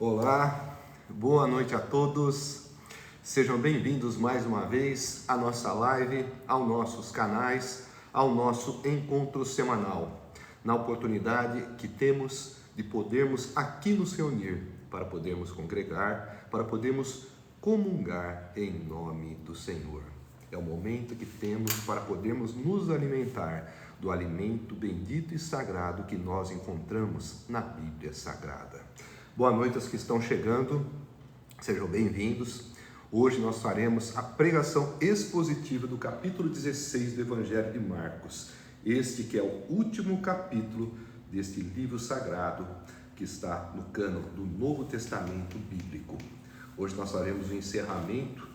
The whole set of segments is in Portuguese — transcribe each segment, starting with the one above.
Olá, boa noite a todos. Sejam bem-vindos mais uma vez à nossa live, aos nossos canais, ao nosso encontro semanal. Na oportunidade que temos de podermos aqui nos reunir, para podermos congregar, para podermos comungar em nome do Senhor. É o momento que temos para podermos nos alimentar do alimento bendito e sagrado que nós encontramos na Bíblia Sagrada. Boa noite aos que estão chegando, sejam bem-vindos. Hoje nós faremos a pregação expositiva do capítulo 16 do Evangelho de Marcos. Este que é o último capítulo deste livro sagrado que está no cânon do Novo Testamento Bíblico. Hoje nós faremos o encerramento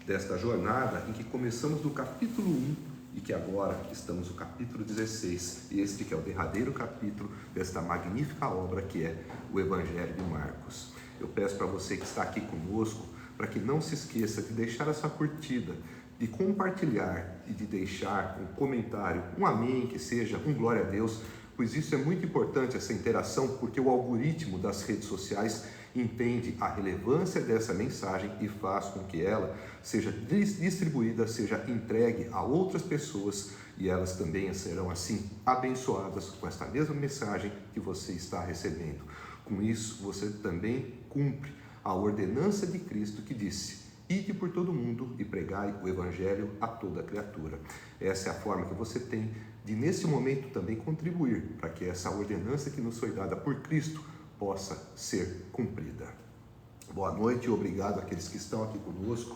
desta jornada em que começamos no capítulo 1 e que agora estamos no capítulo 16, este que é o derradeiro capítulo desta magnífica obra que é o Evangelho de Marcos. Eu peço para você que está aqui conosco, para que não se esqueça de deixar a sua curtida, de compartilhar e de deixar um comentário, um amém, que seja um glória a Deus, pois isso é muito importante, essa interação, porque o algoritmo das redes sociais entende a relevância dessa mensagem e faz com que ela seja distribuída, seja entregue a outras pessoas e elas também serão assim abençoadas com esta mesma mensagem que você está recebendo. Com isso, você também cumpre a ordenança de Cristo que disse: ide por todo mundo e pregai o Evangelho a toda criatura. Essa é a forma que você tem de, nesse momento, também contribuir para que essa ordenança que nos foi dada por Cristo possa ser cumprida. Boa noite e obrigado àqueles que estão aqui conosco.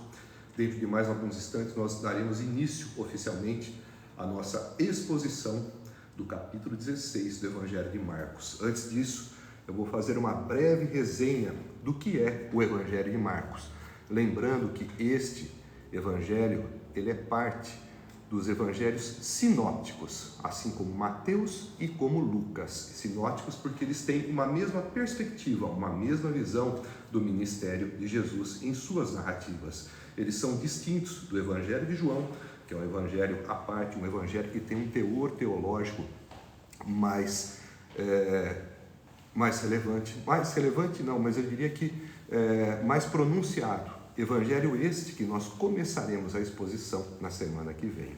Dentro de mais alguns instantes nós daremos início oficialmente à nossa exposição do capítulo 16 do Evangelho de Marcos. Antes disso, eu vou fazer uma breve resenha do que é o Evangelho de Marcos. Lembrando que este Evangelho, ele é parte dos evangelhos sinópticos, assim como Mateus e como Lucas. Sinópticos porque eles têm uma mesma perspectiva, uma mesma visão do ministério de Jesus em suas narrativas. Eles são distintos do Evangelho de João, que é um evangelho à parte, um evangelho que tem um teor teológico mais relevante não, mas eu diria que mais pronunciado. Evangelho este que nós começaremos a exposição na semana que vem.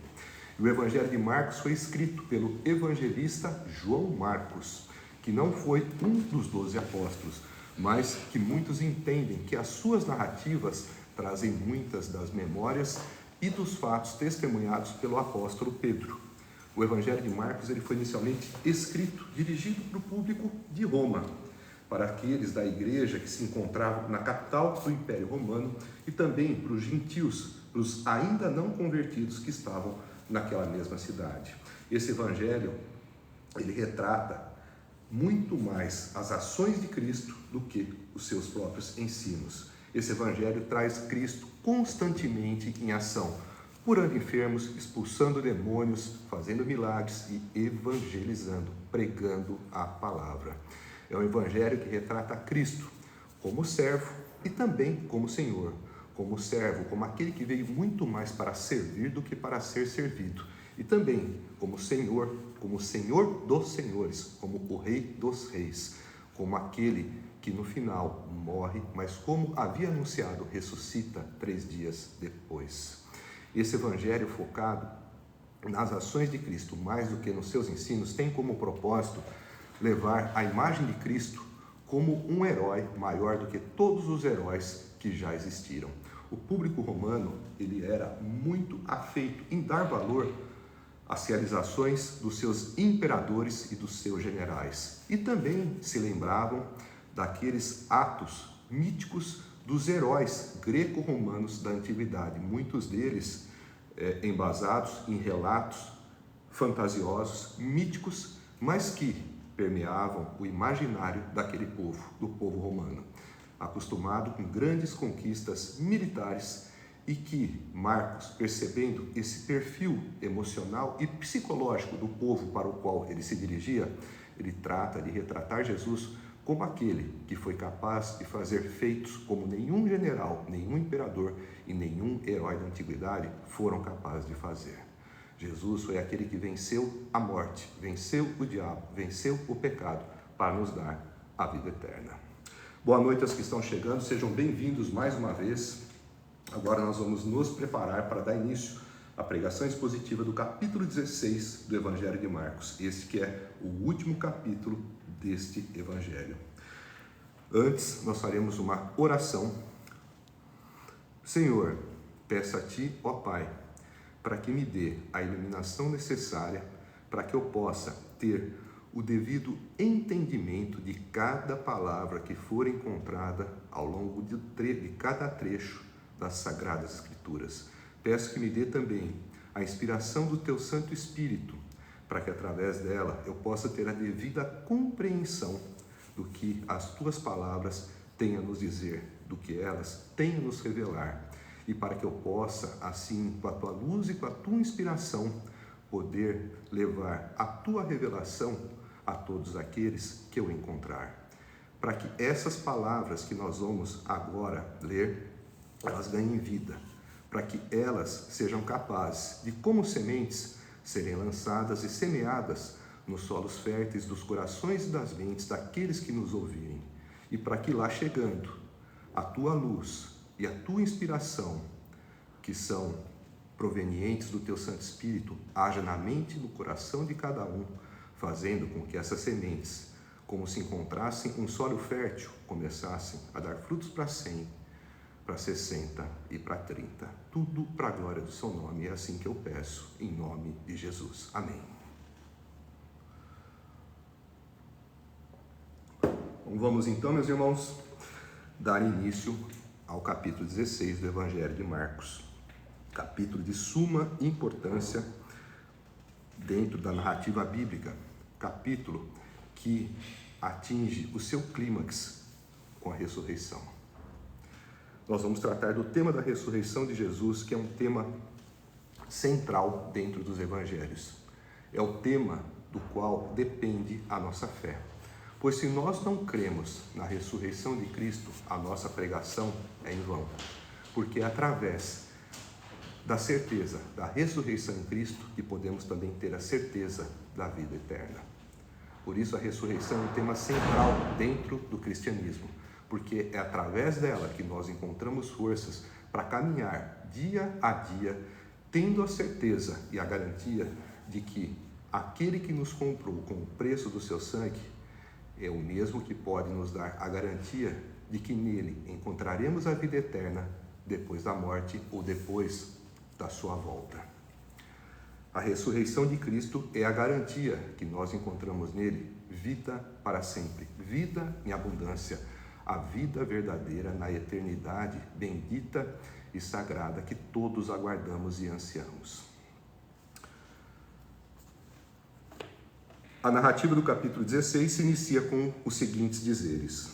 O Evangelho de Marcos foi escrito pelo evangelista João Marcos, que não foi um dos 12 apóstolos, mas que muitos entendem que as suas narrativas trazem muitas das memórias e dos fatos testemunhados pelo apóstolo Pedro. O Evangelho de Marcos ele foi inicialmente escrito, dirigido para o público de Roma, para aqueles da igreja que se encontravam na capital do Império Romano e também para os gentios, para os ainda não convertidos que estavam naquela mesma cidade. Esse evangelho, ele retrata muito mais as ações de Cristo do que os seus próprios ensinos. Esse evangelho traz Cristo constantemente em ação, curando enfermos, expulsando demônios, fazendo milagres e evangelizando, pregando a palavra. É um evangelho que retrata Cristo como servo e também como Senhor. Como servo, como aquele que veio muito mais para servir do que para ser servido. E também como Senhor dos senhores, como o Rei dos reis. Como aquele que no final morre, mas como havia anunciado, ressuscita 3 dias depois. Esse evangelho focado nas ações de Cristo, mais do que nos seus ensinos, tem como propósito levar a imagem de Cristo como um herói maior do que todos os heróis que já existiram. O público romano ele era muito afeito em dar valor às realizações dos seus imperadores e dos seus generais. E também se lembravam daqueles atos míticos dos heróis greco-romanos da antiguidade, muitos deles embasados em relatos fantasiosos, míticos, mas que permeavam o imaginário daquele povo, do povo romano, acostumado com grandes conquistas militares e que Marcos, percebendo esse perfil emocional e psicológico do povo para o qual ele se dirigia, ele trata de retratar Jesus como aquele que foi capaz de fazer feitos como nenhum general, nenhum imperador e nenhum herói da antiguidade foram capazes de fazer. Jesus foi aquele que venceu a morte, venceu o diabo, venceu o pecado para nos dar a vida eterna. Boa noite aos que estão chegando, sejam bem-vindos mais uma vez. Agora nós vamos nos preparar para dar início à pregação expositiva do capítulo 16 do Evangelho de Marcos, esse que é o último capítulo deste Evangelho. Antes, nós faremos uma oração. Senhor, peço a Ti, ó Pai, para que me dê a iluminação necessária para que eu possa ter o devido entendimento de cada palavra que for encontrada ao longo de cada trecho das Sagradas Escrituras. Peço que me dê também a inspiração do Teu Santo Espírito, para que através dela eu possa ter a devida compreensão do que as Tuas palavras têm a nos dizer, do que elas têm a nos revelar, e para que eu possa, assim, com a Tua luz e com a Tua inspiração, poder levar a Tua revelação a todos aqueles que eu encontrar, para que essas palavras que nós vamos agora ler, elas ganhem vida, para que elas sejam capazes de, como sementes, serem lançadas e semeadas nos solos férteis dos corações e das mentes daqueles que nos ouvirem, e para que lá chegando, a Tua luz e a Tua inspiração, que são provenientes do Teu Santo Espírito, haja na mente e no coração de cada um, fazendo com que essas sementes, como se encontrassem um solo fértil, começassem a dar frutos para 100, para 60 e para 30. Tudo para a glória do Seu nome. É assim que eu peço, em nome de Jesus. Amém. Vamos então, meus irmãos, dar início ao capítulo 16 do Evangelho de Marcos. Capítulo de suma importância dentro da narrativa bíblica, capítulo que atinge o seu clímax com a ressurreição. Nós vamos tratar do tema da ressurreição de Jesus, que é um tema central dentro dos evangelhos. É o tema do qual depende a nossa fé. Pois se nós não cremos na ressurreição de Cristo, a nossa pregação é em vão, porque é através da certeza da ressurreição em Cristo que podemos também ter a certeza da vida eterna. Por isso a ressurreição é um tema central dentro do cristianismo, porque é através dela que nós encontramos forças para caminhar dia a dia, tendo a certeza e a garantia de que aquele que nos comprou com o preço do seu sangue é o mesmo que pode nos dar a garantia de que nele encontraremos a vida eterna depois da morte ou depois da sua volta. A ressurreição de Cristo é a garantia que nós encontramos nele vida para sempre, vida em abundância, a vida verdadeira na eternidade bendita e sagrada que todos aguardamos e ansiamos. A narrativa do capítulo 16 se inicia com os seguintes dizeres: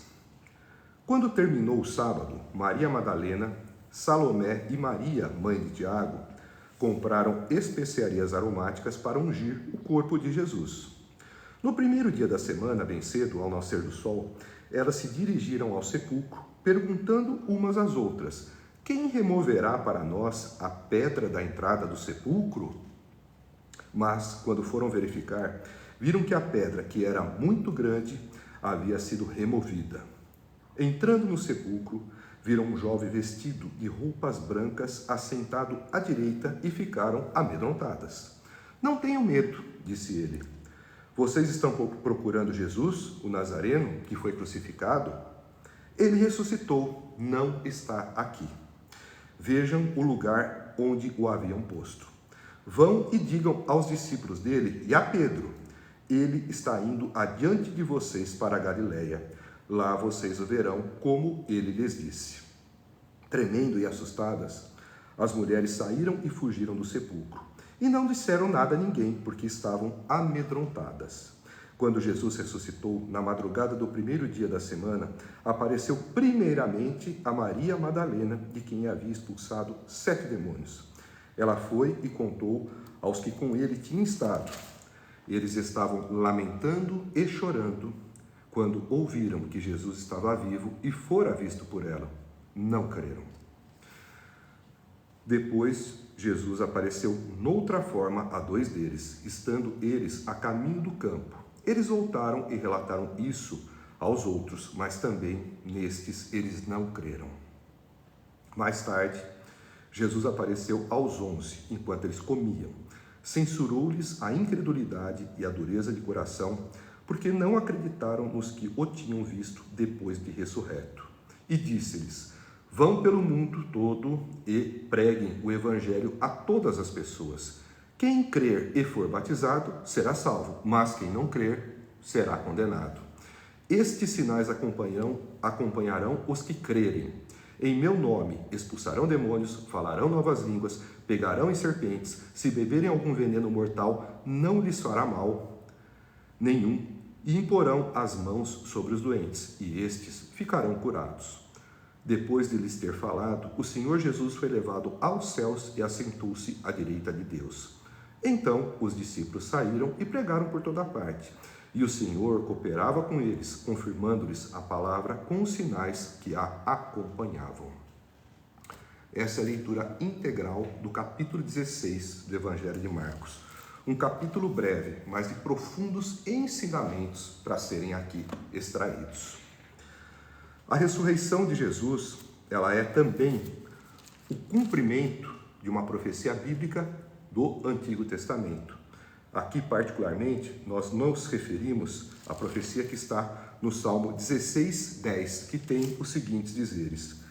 Quando terminou o sábado, Maria Madalena, Salomé e Maria, mãe de Tiago, compraram especiarias aromáticas para ungir o corpo de Jesus. No primeiro dia da semana, bem cedo, ao nascer do sol, elas se dirigiram ao sepulcro, perguntando umas às outras: Quem removerá para nós a pedra da entrada do sepulcro? Mas, quando foram verificar, viram que a pedra, que era muito grande, havia sido removida. Entrando no sepulcro, viram um jovem vestido de roupas brancas assentado à direita e ficaram amedrontadas. Não tenham medo, disse ele. Vocês estão procurando Jesus, o Nazareno, que foi crucificado? Ele ressuscitou, não está aqui. Vejam o lugar onde o haviam posto. Vão e digam aos discípulos dele e a Pedro: ele está indo adiante de vocês para a Galileia. Lá vocês o verão, como ele lhes disse. Tremendo e assustadas, as mulheres saíram e fugiram do sepulcro. E não disseram nada a ninguém, porque estavam amedrontadas. Quando Jesus ressuscitou, na madrugada do primeiro dia da semana, apareceu primeiramente a Maria Madalena, de quem havia expulsado 7 demônios. Ela foi e contou aos que com ele tinham estado. Eles estavam lamentando e chorando quando ouviram que Jesus estava vivo e fora visto por ela. Não creram. Depois, Jesus apareceu noutra forma a 2 deles, estando eles a caminho do campo. Eles voltaram e relataram isso aos outros, mas também nestes eles não creram. Mais tarde, Jesus apareceu aos 11, enquanto eles comiam. Censurou-lhes a incredulidade e a dureza de coração, porque não acreditaram nos que o tinham visto depois de ressurreto. E disse-lhes: vão pelo mundo todo e preguem o evangelho a todas as pessoas. Quem crer e for batizado será salvo, mas quem não crer será condenado. Estes sinais acompanharão os que crerem. Em meu nome expulsarão demônios, falarão novas línguas, pegarão em serpentes, se beberem algum veneno mortal, não lhes fará mal nenhum, e imporão as mãos sobre os doentes, e estes ficarão curados. Depois de lhes ter falado, o Senhor Jesus foi levado aos céus e assentou-se à direita de Deus. Então os discípulos saíram e pregaram por toda parte. E o Senhor cooperava com eles, confirmando-lhes a palavra com os sinais que a acompanhavam. Essa é a leitura integral do capítulo 16 do Evangelho de Marcos. Um capítulo breve, mas de profundos ensinamentos para serem aqui extraídos. A ressurreição de Jesus, ela é também o cumprimento de uma profecia bíblica do Antigo Testamento. Aqui, particularmente, nós nos referimos à profecia que está no Salmo 16:10, que tem os seguintes dizeres: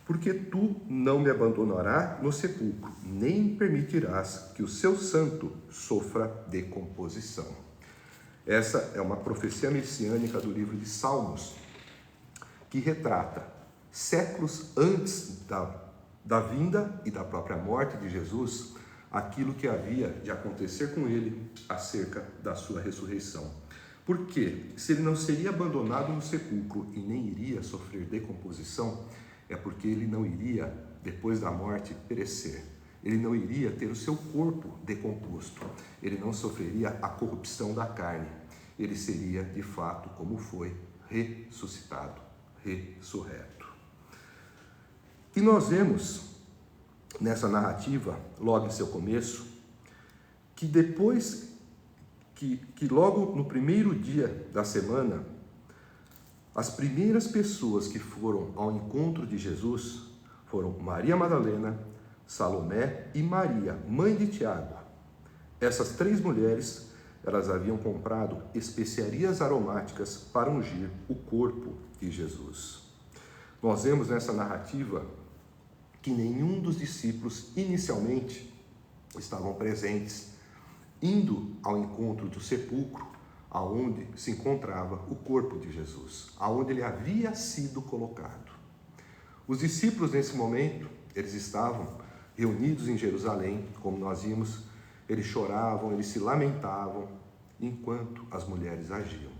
porque tu não me abandonarás no sepulcro, nem permitirás que o seu santo sofra decomposição. Essa é uma profecia messiânica do livro de Salmos, que retrata séculos antes da vinda e da própria morte de Jesus, aquilo que havia de acontecer com ele acerca da sua ressurreição. Porque se ele não seria abandonado no sepulcro e nem iria sofrer decomposição, é porque ele não iria, depois da morte, perecer. Ele não iria ter o seu corpo decomposto. Ele não sofreria a corrupção da carne. Ele seria, de fato, como foi, ressuscitado, ressurreto. E nós vemos nessa narrativa, logo em seu começo, que depois que logo no primeiro dia da semana, as primeiras pessoas que foram ao encontro de Jesus foram Maria Madalena, Salomé e Maria, mãe de Tiago. Essas três mulheres, elas haviam comprado especiarias aromáticas para ungir o corpo de Jesus. Nós vemos nessa narrativa que nenhum dos discípulos inicialmente estavam presentes, indo ao encontro do sepulcro, aonde se encontrava o corpo de Jesus, aonde ele havia sido colocado. Os discípulos nesse momento, eles estavam reunidos em Jerusalém, como nós vimos, eles choravam, eles se lamentavam, enquanto as mulheres agiam.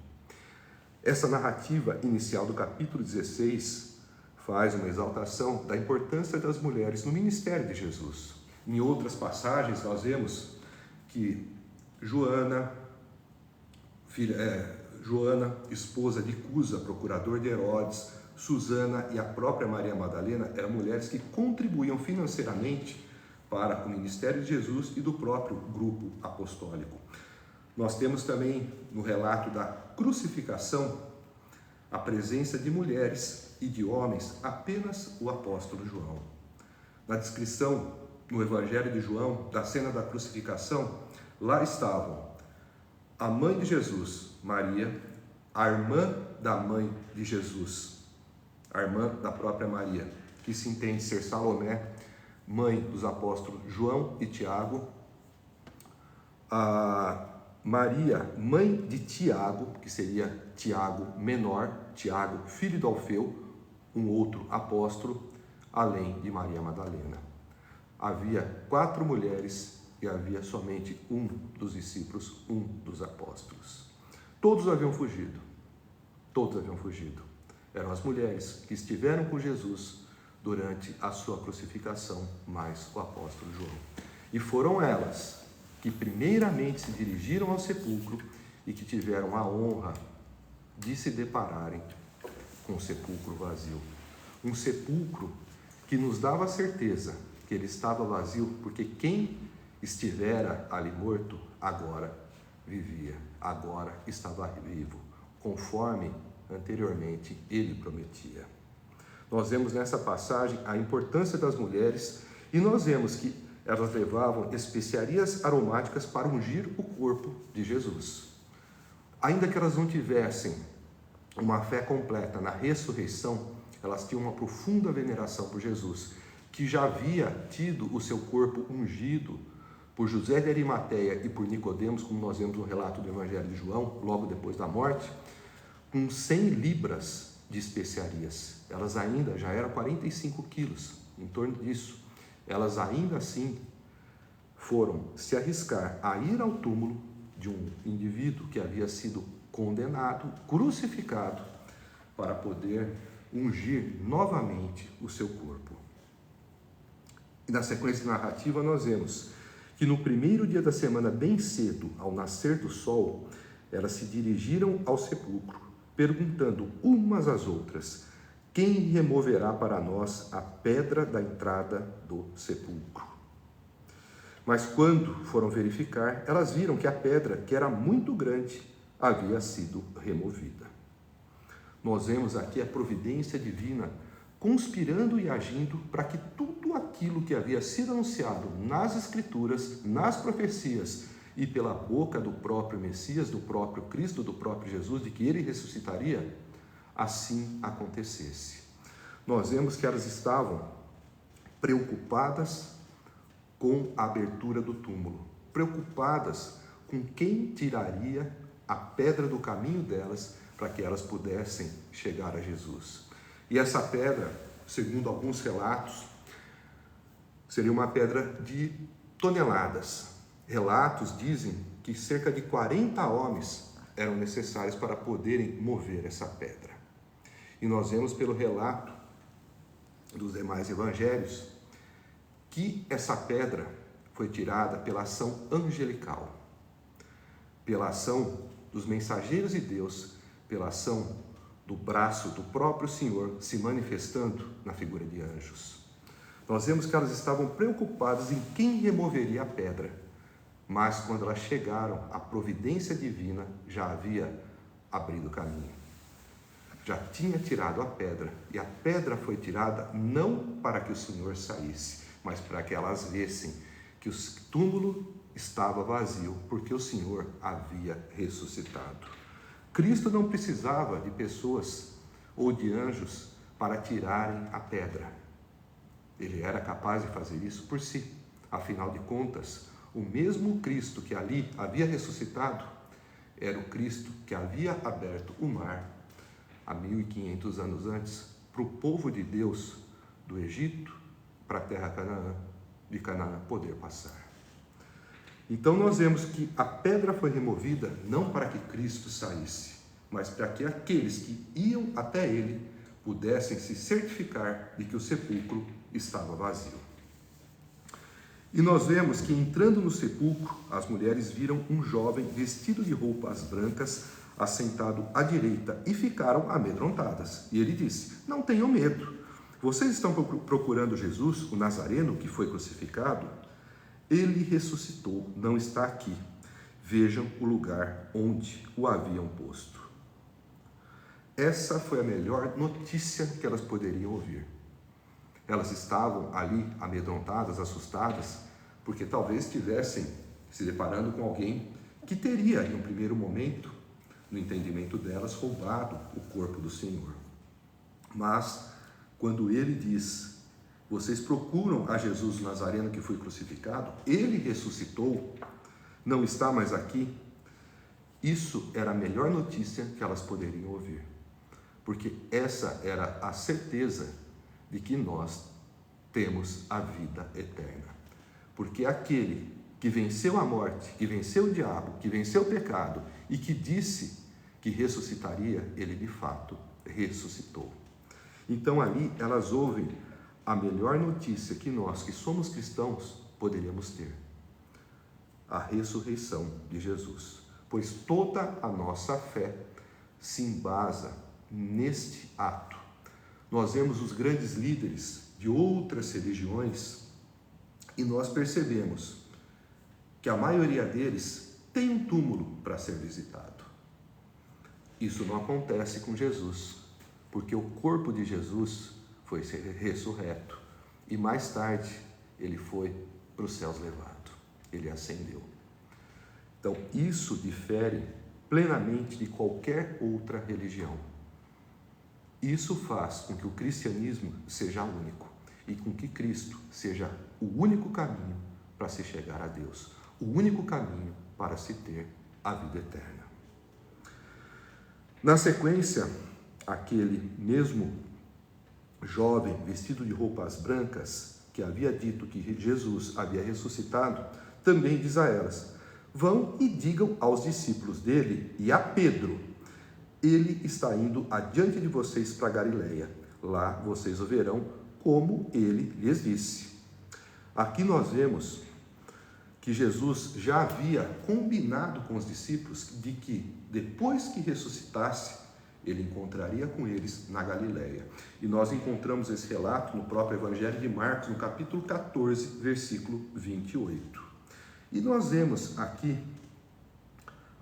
Essa narrativa inicial do capítulo 16 faz uma exaltação da importância das mulheres no ministério de Jesus. Em outras passagens, nós vemos que Joana, esposa de Cusa, procurador de Herodes, Susana e a própria Maria Madalena eram mulheres que contribuíam financeiramente para o ministério de Jesus e do próprio grupo apostólico. Nós temos também no relato da crucificação a presença de mulheres e de homens, apenas o apóstolo João. Na descrição no Evangelho de João da cena da crucificação, lá estavam a mãe de Jesus, Maria, a irmã da mãe de Jesus, a irmã da própria Maria, que se entende ser Salomé, mãe dos apóstolos João e Tiago, a Maria, mãe de Tiago, que seria Tiago menor, Tiago, filho de Alfeu, um outro apóstolo, além de Maria Madalena. Havia 4 mulheres e havia somente um dos discípulos, um dos apóstolos. Todos haviam fugido. Eram as mulheres que estiveram com Jesus durante a sua crucificação, mais o apóstolo João. E foram elas que primeiramente se dirigiram ao sepulcro e que tiveram a honra de se depararem com o sepulcro vazio. Um sepulcro que nos dava a certeza que ele estava vazio, porque quem estivera ali morto, agora vivia, agora estava vivo, conforme anteriormente ele prometia. Nós vemos nessa passagem a importância das mulheres e nós vemos que elas levavam especiarias aromáticas para ungir o corpo de Jesus. Ainda que elas não tivessem uma fé completa na ressurreição, elas tinham uma profunda veneração por Jesus, que já havia tido o seu corpo ungido por José de Arimateia e por Nicodemos, como nós vemos no relato do Evangelho de João, logo depois da morte, com 100 libras de especiarias. Elas ainda já eram 45 quilos, em torno disso. Elas ainda assim foram se arriscar a ir ao túmulo de um indivíduo que havia sido condenado, crucificado, para poder ungir novamente o seu corpo. E na sequência narrativa nós vemos que no primeiro dia da semana, bem cedo, ao nascer do sol, elas se dirigiram ao sepulcro, perguntando umas às outras: quem removerá para nós a pedra da entrada do sepulcro? Mas quando foram verificar, elas viram que a pedra, que era muito grande, havia sido removida. Nós vemos aqui a providência divina conspirando e agindo para que tudo aquilo que havia sido anunciado nas Escrituras, nas profecias e pela boca do próprio Messias, do próprio Cristo, do próprio Jesus, de que ele ressuscitaria, assim acontecesse. Nós vemos que elas estavam preocupadas com a abertura do túmulo, preocupadas com quem tiraria a pedra do caminho delas para que elas pudessem chegar a Jesus. E essa pedra, segundo alguns relatos, seria uma pedra de toneladas. Relatos dizem que cerca de 40 homens eram necessários para poderem mover essa pedra. E nós vemos pelo relato dos demais evangelhos que essa pedra foi tirada pela ação angelical, pela ação dos mensageiros de Deus, pela ação do braço do próprio Senhor se manifestando na figura de anjos. Nós vemos que elas estavam preocupadas em quem removeria a pedra, mas quando elas chegaram, a providência divina já havia abrido o caminho. Já tinha tirado a pedra, e a pedra foi tirada não para que o Senhor saísse, mas para que elas vissem que o túmulo estava vazio, porque o Senhor havia ressuscitado. Cristo não precisava de pessoas ou de anjos para tirarem a pedra. Ele era capaz de fazer isso por si. Afinal de contas, o mesmo Cristo que ali havia ressuscitado era o Cristo que havia aberto o mar há 1500 anos antes para o povo de Deus do Egito para a terra Canaã, de Canaã poder passar. Então nós vemos que a pedra foi removida não para que Cristo saísse, mas para que aqueles que iam até ele pudessem se certificar de que o sepulcro estava vazio. E nós vemos que entrando no sepulcro, as mulheres viram um jovem vestido de roupas brancas, assentado à direita, e ficaram amedrontadas. E ele disse: não tenham medo, vocês estão procurando Jesus, o Nazareno, que foi crucificado? Ele ressuscitou, não está aqui. Vejam o lugar onde o haviam posto. Essa foi a melhor notícia que elas poderiam ouvir. Elas estavam ali amedrontadas, assustadas, porque talvez estivessem se deparando com alguém que teria, em um primeiro momento, no entendimento delas, roubado o corpo do Senhor. Mas, quando ele diz: vocês procuram a Jesus o Nazareno que foi crucificado, ele ressuscitou, não está mais aqui, isso era a melhor notícia que elas poderiam ouvir, porque essa era a certeza de que nós temos a vida eterna. Porque aquele que venceu a morte, que venceu o diabo, que venceu o pecado e que disse que ressuscitaria, ele de fato ressuscitou. Então ali elas ouvem a melhor notícia que nós, que somos cristãos, poderíamos ter: a ressurreição de Jesus. Pois toda a nossa fé se embasa neste ato. Nós vemos os grandes líderes de outras religiões e nós percebemos que a maioria deles tem um túmulo para ser visitado. Isso não acontece com Jesus, porque o corpo de Jesus foi ressurreto e mais tarde ele foi para os céus levado, ele ascendeu. Então isso difere plenamente de qualquer outra religião. Isso faz com que o cristianismo seja único e com que Cristo seja o único caminho para se chegar a Deus, o único caminho para se ter a vida eterna. Na sequência, aquele mesmo jovem vestido de roupas brancas que havia dito que Jesus havia ressuscitado, também diz a elas: vão e digam aos discípulos dele e a Pedro: ele está indo adiante de vocês para Galiléia. Lá vocês o verão, como ele lhes disse. Aqui nós vemos que Jesus já havia combinado com os discípulos de que depois que ressuscitasse, ele encontraria com eles na Galiléia. E nós encontramos esse relato no próprio Evangelho de Marcos, no capítulo 14, versículo 28. E nós vemos aqui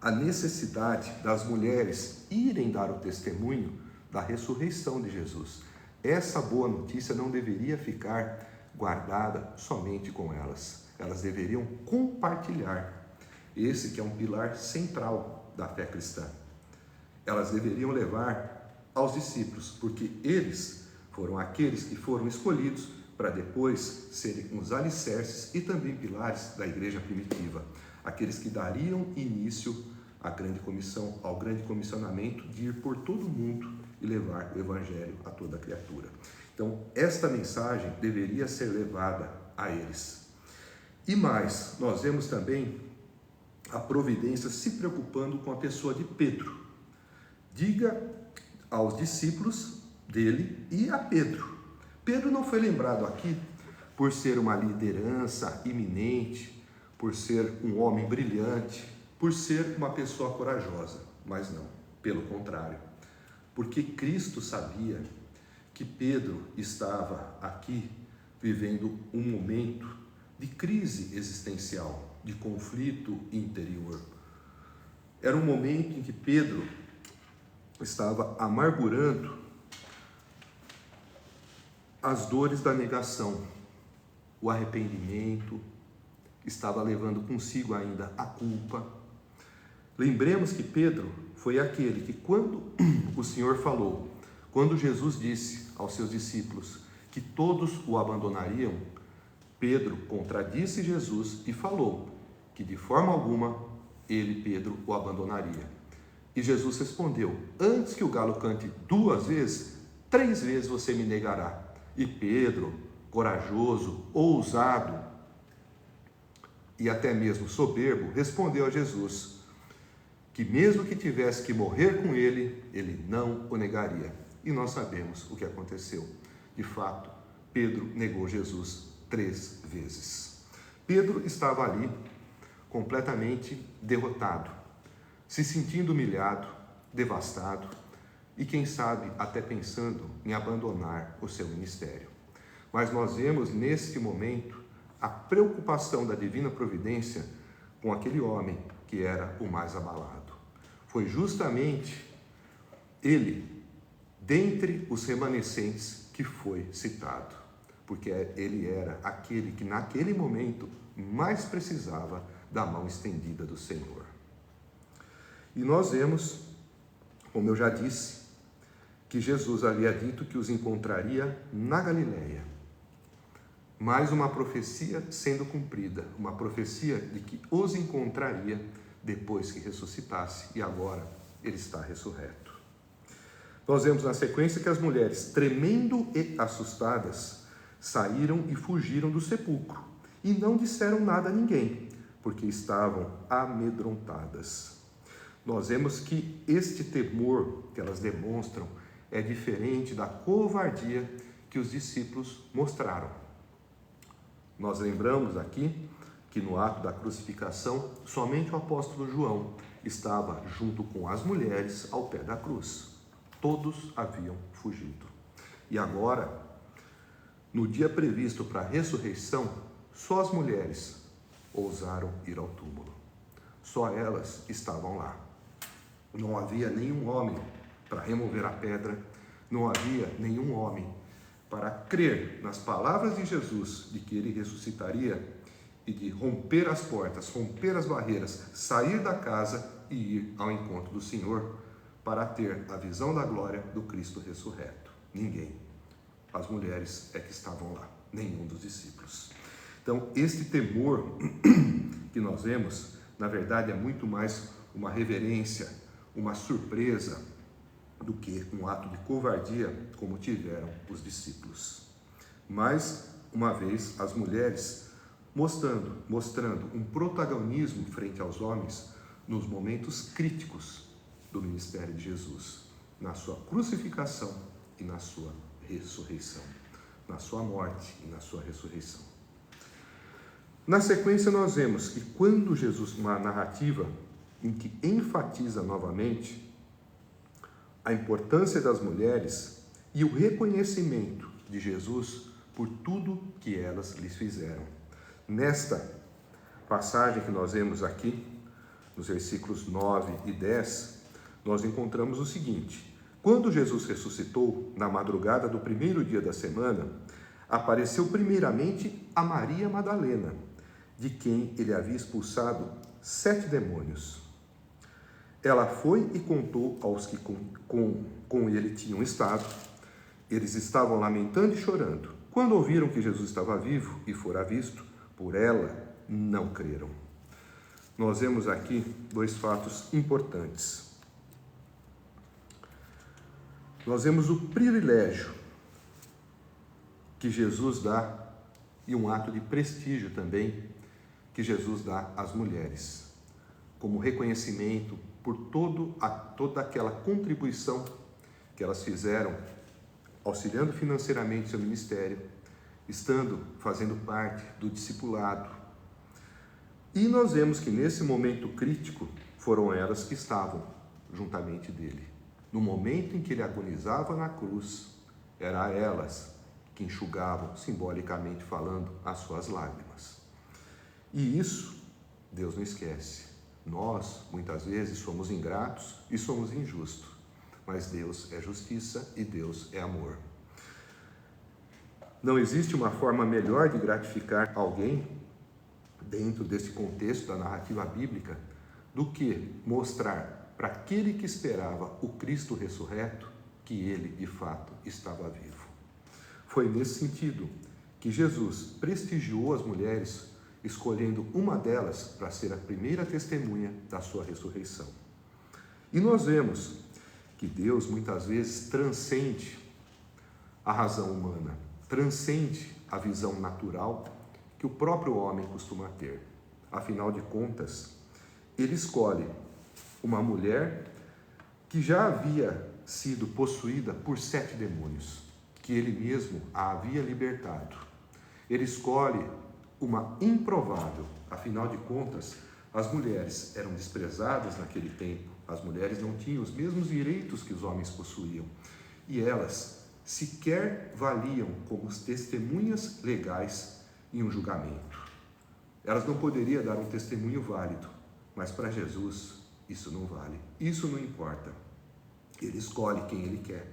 a necessidade das mulheres irem dar o testemunho da ressurreição de Jesus. Essa boa notícia não deveria ficar guardada somente com elas. Elas deveriam compartilhar. Esse que é um pilar central da fé cristã. Elas deveriam levar aos discípulos, porque eles foram aqueles que foram escolhidos para depois serem os alicerces e também pilares da igreja primitiva. Aqueles que dariam início à grande comissão, ao grande comissionamento de ir por todo mundo e levar o evangelho a toda criatura. Então, esta mensagem deveria ser levada a eles. E mais, nós vemos também a providência se preocupando com a pessoa de Pedro. Diga aos discípulos dele e a Pedro. Pedro não foi lembrado aqui por ser uma liderança iminente, por ser um homem brilhante, por ser uma pessoa corajosa, mas não, pelo contrário, porque Cristo sabia que Pedro estava aqui vivendo um momento de crise existencial, de conflito interior. Era um momento em que Pedro estava amargurando as dores da negação, o arrependimento, estava levando consigo ainda a culpa. Lembremos que Pedro foi aquele que, quando o Senhor falou, quando Jesus disse aos seus discípulos que todos o abandonariam, Pedro contradisse Jesus e falou que de forma alguma ele, Pedro, o abandonaria. E Jesus respondeu: antes que o galo cante 2 vezes, 3 vezes você me negará. E Pedro, corajoso, ousado e até mesmo soberbo, respondeu a Jesus que mesmo que tivesse que morrer com ele, ele não o negaria. E nós sabemos o que aconteceu. De fato, Pedro negou Jesus 3 vezes. Pedro estava ali completamente derrotado, se sentindo humilhado, devastado e, quem sabe, até pensando em abandonar o seu ministério. Mas nós vemos neste momento a preocupação da divina providência com aquele homem que era o mais abalado. Foi justamente ele, dentre os remanescentes, que foi citado, porque ele era aquele que naquele momento mais precisava da mão estendida do Senhor. E nós vemos, como eu já disse, que Jesus havia dito que os encontraria na Galiléia. Mais uma profecia sendo cumprida, uma profecia de que os encontraria depois que ressuscitasse, e agora ele está ressurreto. Nós vemos na sequência que as mulheres, tremendo e assustadas, saíram e fugiram do sepulcro, e não disseram nada a ninguém, porque estavam amedrontadas. Nós vemos que este temor que elas demonstram é diferente da covardia que os discípulos mostraram. Nós lembramos aqui que no ato da crucificação, somente o apóstolo João estava junto com as mulheres ao pé da cruz. Todos haviam fugido. E agora, no dia previsto para a ressurreição, só as mulheres ousaram ir ao túmulo. Só elas estavam lá. Não havia nenhum homem para remover a pedra, não havia nenhum homem para crer nas palavras de Jesus de que ele ressuscitaria e de romper as portas, romper as barreiras, sair da casa e ir ao encontro do Senhor para ter a visão da glória do Cristo ressurreto. Ninguém. As mulheres é que estavam lá, nenhum dos discípulos. Então, este temor que nós vemos, na verdade, é muito mais uma reverência, uma surpresa, do que um ato de covardia, como tiveram os discípulos. Mais uma vez, as mulheres mostrando um protagonismo frente aos homens nos momentos críticos do ministério de Jesus, na sua crucificação e na sua ressurreição, na sua morte e na sua ressurreição. Na sequência, nós vemos que quando Jesus, uma narrativa em que enfatiza novamente a importância das mulheres e o reconhecimento de Jesus por tudo que elas lhes fizeram. Nesta passagem que nós vemos aqui, nos versículos 9 e 10, nós encontramos o seguinte: quando Jesus ressuscitou, na madrugada do primeiro dia da semana, apareceu primeiramente a Maria Madalena, de quem ele havia expulsado 7 demônios. Ela foi e contou aos que com ele tinham estado. Eles estavam lamentando e chorando. Quando ouviram que Jesus estava vivo e fora visto, por ela não creram. Nós vemos aqui 2 fatos importantes. Nós vemos o privilégio que Jesus dá e um ato de prestígio também que Jesus dá às mulheres, como reconhecimento por toda aquela contribuição que elas fizeram, auxiliando financeiramente seu ministério, fazendo parte do discipulado. E nós vemos que nesse momento crítico foram elas que estavam juntamente dele. No momento em que ele agonizava na cruz, era elas que enxugavam, simbolicamente falando, as suas lágrimas. E isso Deus não esquece. Nós, muitas vezes, somos ingratos e somos injustos, mas Deus é justiça e Deus é amor. Não existe uma forma melhor de gratificar alguém, dentro desse contexto da narrativa bíblica, do que mostrar para aquele que esperava o Cristo ressurreto que ele, de fato, estava vivo. Foi nesse sentido que Jesus prestigiou as mulheres, escolhendo uma delas para ser a primeira testemunha da sua ressurreição. E nós vemos que Deus muitas vezes transcende a razão humana, transcende a visão natural que o próprio homem costuma ter. Afinal de contas, ele escolhe uma mulher que já havia sido possuída por 7 demônios, que ele mesmo a havia libertado. Ele escolhe uma improvável, afinal de contas, as mulheres eram desprezadas naquele tempo, as mulheres não tinham os mesmos direitos que os homens possuíam, e elas sequer valiam como testemunhas legais em um julgamento. Elas não poderiam dar um testemunho válido, mas para Jesus isso não vale, isso não importa. Ele escolhe quem ele quer,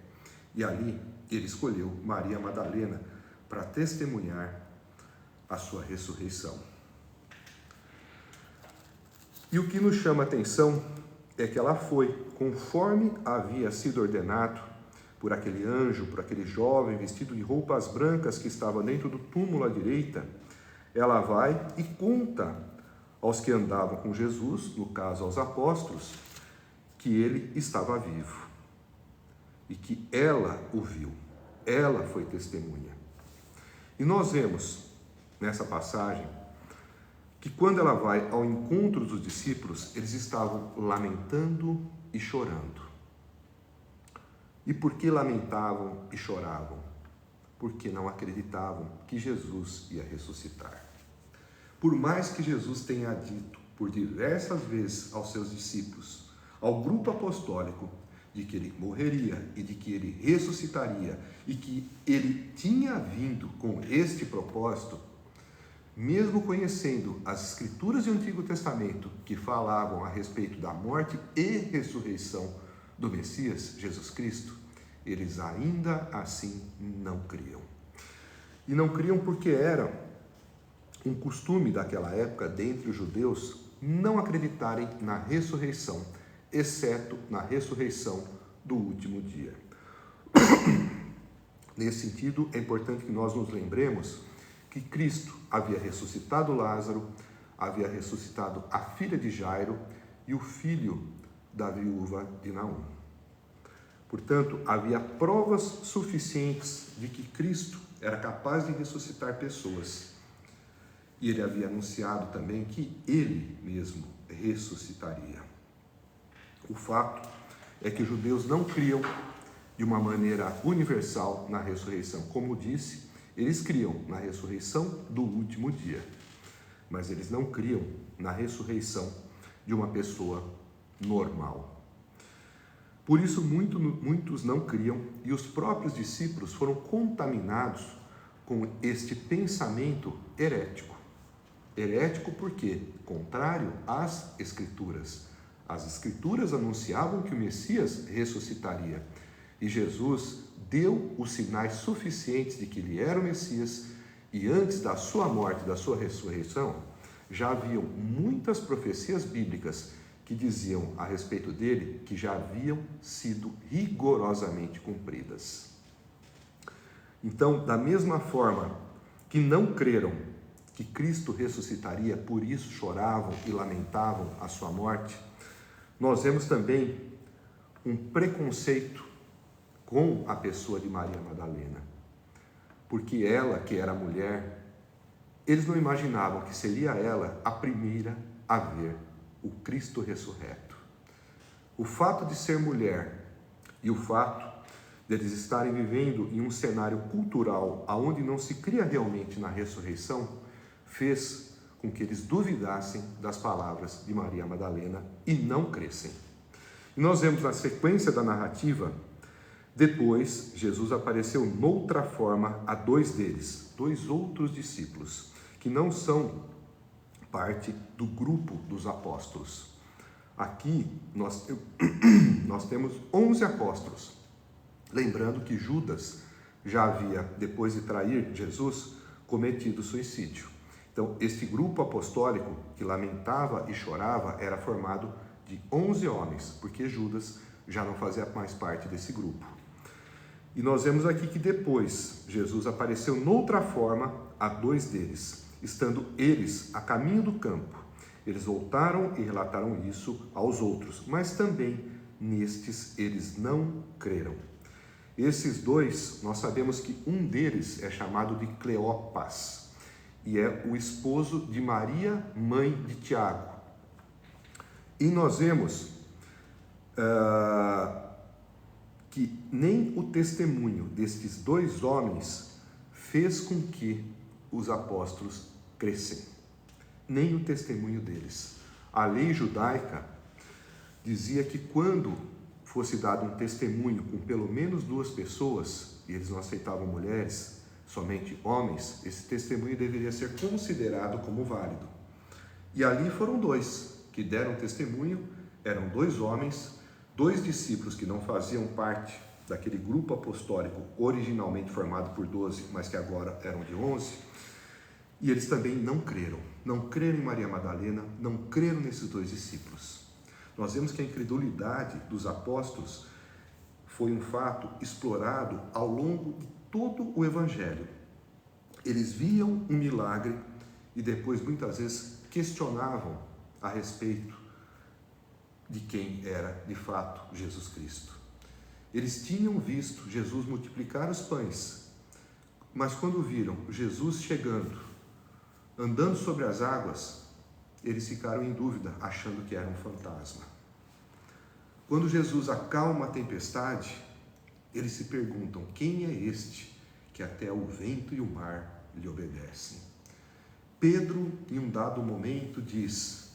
e ali ele escolheu Maria Madalena para testemunhar a sua ressurreição. E o que nos chama a atenção é que ela foi, conforme havia sido ordenado por aquele anjo, por aquele jovem vestido de roupas brancas que estava dentro do túmulo à direita. Ela vai e conta aos que andavam com Jesus, no caso aos apóstolos, que ele estava vivo e que ela o viu, ela foi testemunha. E nós vemos nessa passagem que quando ela vai ao encontro dos discípulos, eles estavam lamentando e chorando. E por que lamentavam e choravam? Porque não acreditavam que Jesus ia ressuscitar. Por mais que Jesus tenha dito por diversas vezes aos seus discípulos, ao grupo apostólico, de que ele morreria e de que ele ressuscitaria e que ele tinha vindo com este propósito, mesmo conhecendo as escrituras do Antigo Testamento que falavam a respeito da morte e ressurreição do Messias, Jesus Cristo, eles ainda assim não criam. E não criam porque era um costume daquela época, dentre os judeus, não acreditarem na ressurreição, exceto na ressurreição do último dia. Nesse sentido, é importante que nós nos lembremos que Cristo havia ressuscitado Lázaro, havia ressuscitado a filha de Jairo e o filho da viúva de Naum. Portanto, havia provas suficientes de que Cristo era capaz de ressuscitar pessoas. E ele havia anunciado também que ele mesmo ressuscitaria. O fato é que os judeus não criam de uma maneira universal na ressurreição. Como disse, eles criam na ressurreição do último dia, mas eles não criam na ressurreição de uma pessoa normal. Por isso, muitos não criam e os próprios discípulos foram contaminados com este pensamento herético. Herético porque contrário às Escrituras. As Escrituras anunciavam que o Messias ressuscitaria e Jesus deu os sinais suficientes de que ele era o Messias e antes da sua morte, da sua ressurreição, já haviam muitas profecias bíblicas que diziam a respeito dele que já haviam sido rigorosamente cumpridas. Então, da mesma forma que não creram que Cristo ressuscitaria, por isso choravam e lamentavam a sua morte, nós vemos também um preconceito com a pessoa de Maria Madalena, porque ela, que era mulher, eles não imaginavam que seria ela a primeira a ver o Cristo ressurreto. O fato de ser mulher e o fato deles estarem vivendo em um cenário cultural onde não se cria realmente na ressurreição, fez com que eles duvidassem das palavras de Maria Madalena e não crescem. E nós vemos na sequência da narrativa, depois Jesus apareceu noutra forma a dois deles, dois outros discípulos, que não são parte do grupo dos apóstolos. Aqui nós temos 11 apóstolos. Lembrando que Judas já havia, depois de trair Jesus, cometido suicídio. Então, este grupo apostólico que lamentava e chorava era formado de 11 homens, porque Judas já não fazia mais parte desse grupo. E nós vemos aqui que depois Jesus apareceu noutra forma a dois deles, estando eles a caminho do campo. Eles voltaram e relataram isso aos outros, mas também nestes eles não creram. Esses dois, nós sabemos que um deles é chamado de Cleopas, e é o esposo de Maria, mãe de Tiago. E nós vemos que nem o testemunho destes dois homens fez com que os apóstolos crescem. Nem o testemunho deles. A lei judaica dizia que quando fosse dado um testemunho com pelo menos 2 pessoas, e eles não aceitavam mulheres, somente homens, esse testemunho deveria ser considerado como válido. E ali foram 2 que deram testemunho, eram 2 homens, 2 discípulos que não faziam parte daquele grupo apostólico originalmente formado por 12, mas que agora eram de 11, e eles também não creram em Maria Madalena, não creram nesses 2 discípulos. Nós vemos que a incredulidade dos apóstolos foi um fato explorado ao longo de todo o Evangelho. Eles viam um milagre e depois muitas vezes questionavam a respeito de quem era de fato Jesus Cristo. Eles tinham visto Jesus multiplicar os pães, mas quando viram Jesus chegando, andando sobre as águas, eles ficaram em dúvida, achando que era um fantasma. Quando Jesus acalma a tempestade, eles se perguntam: quem é este que até o vento e o mar lhe obedecem? Pedro, em um dado momento, diz: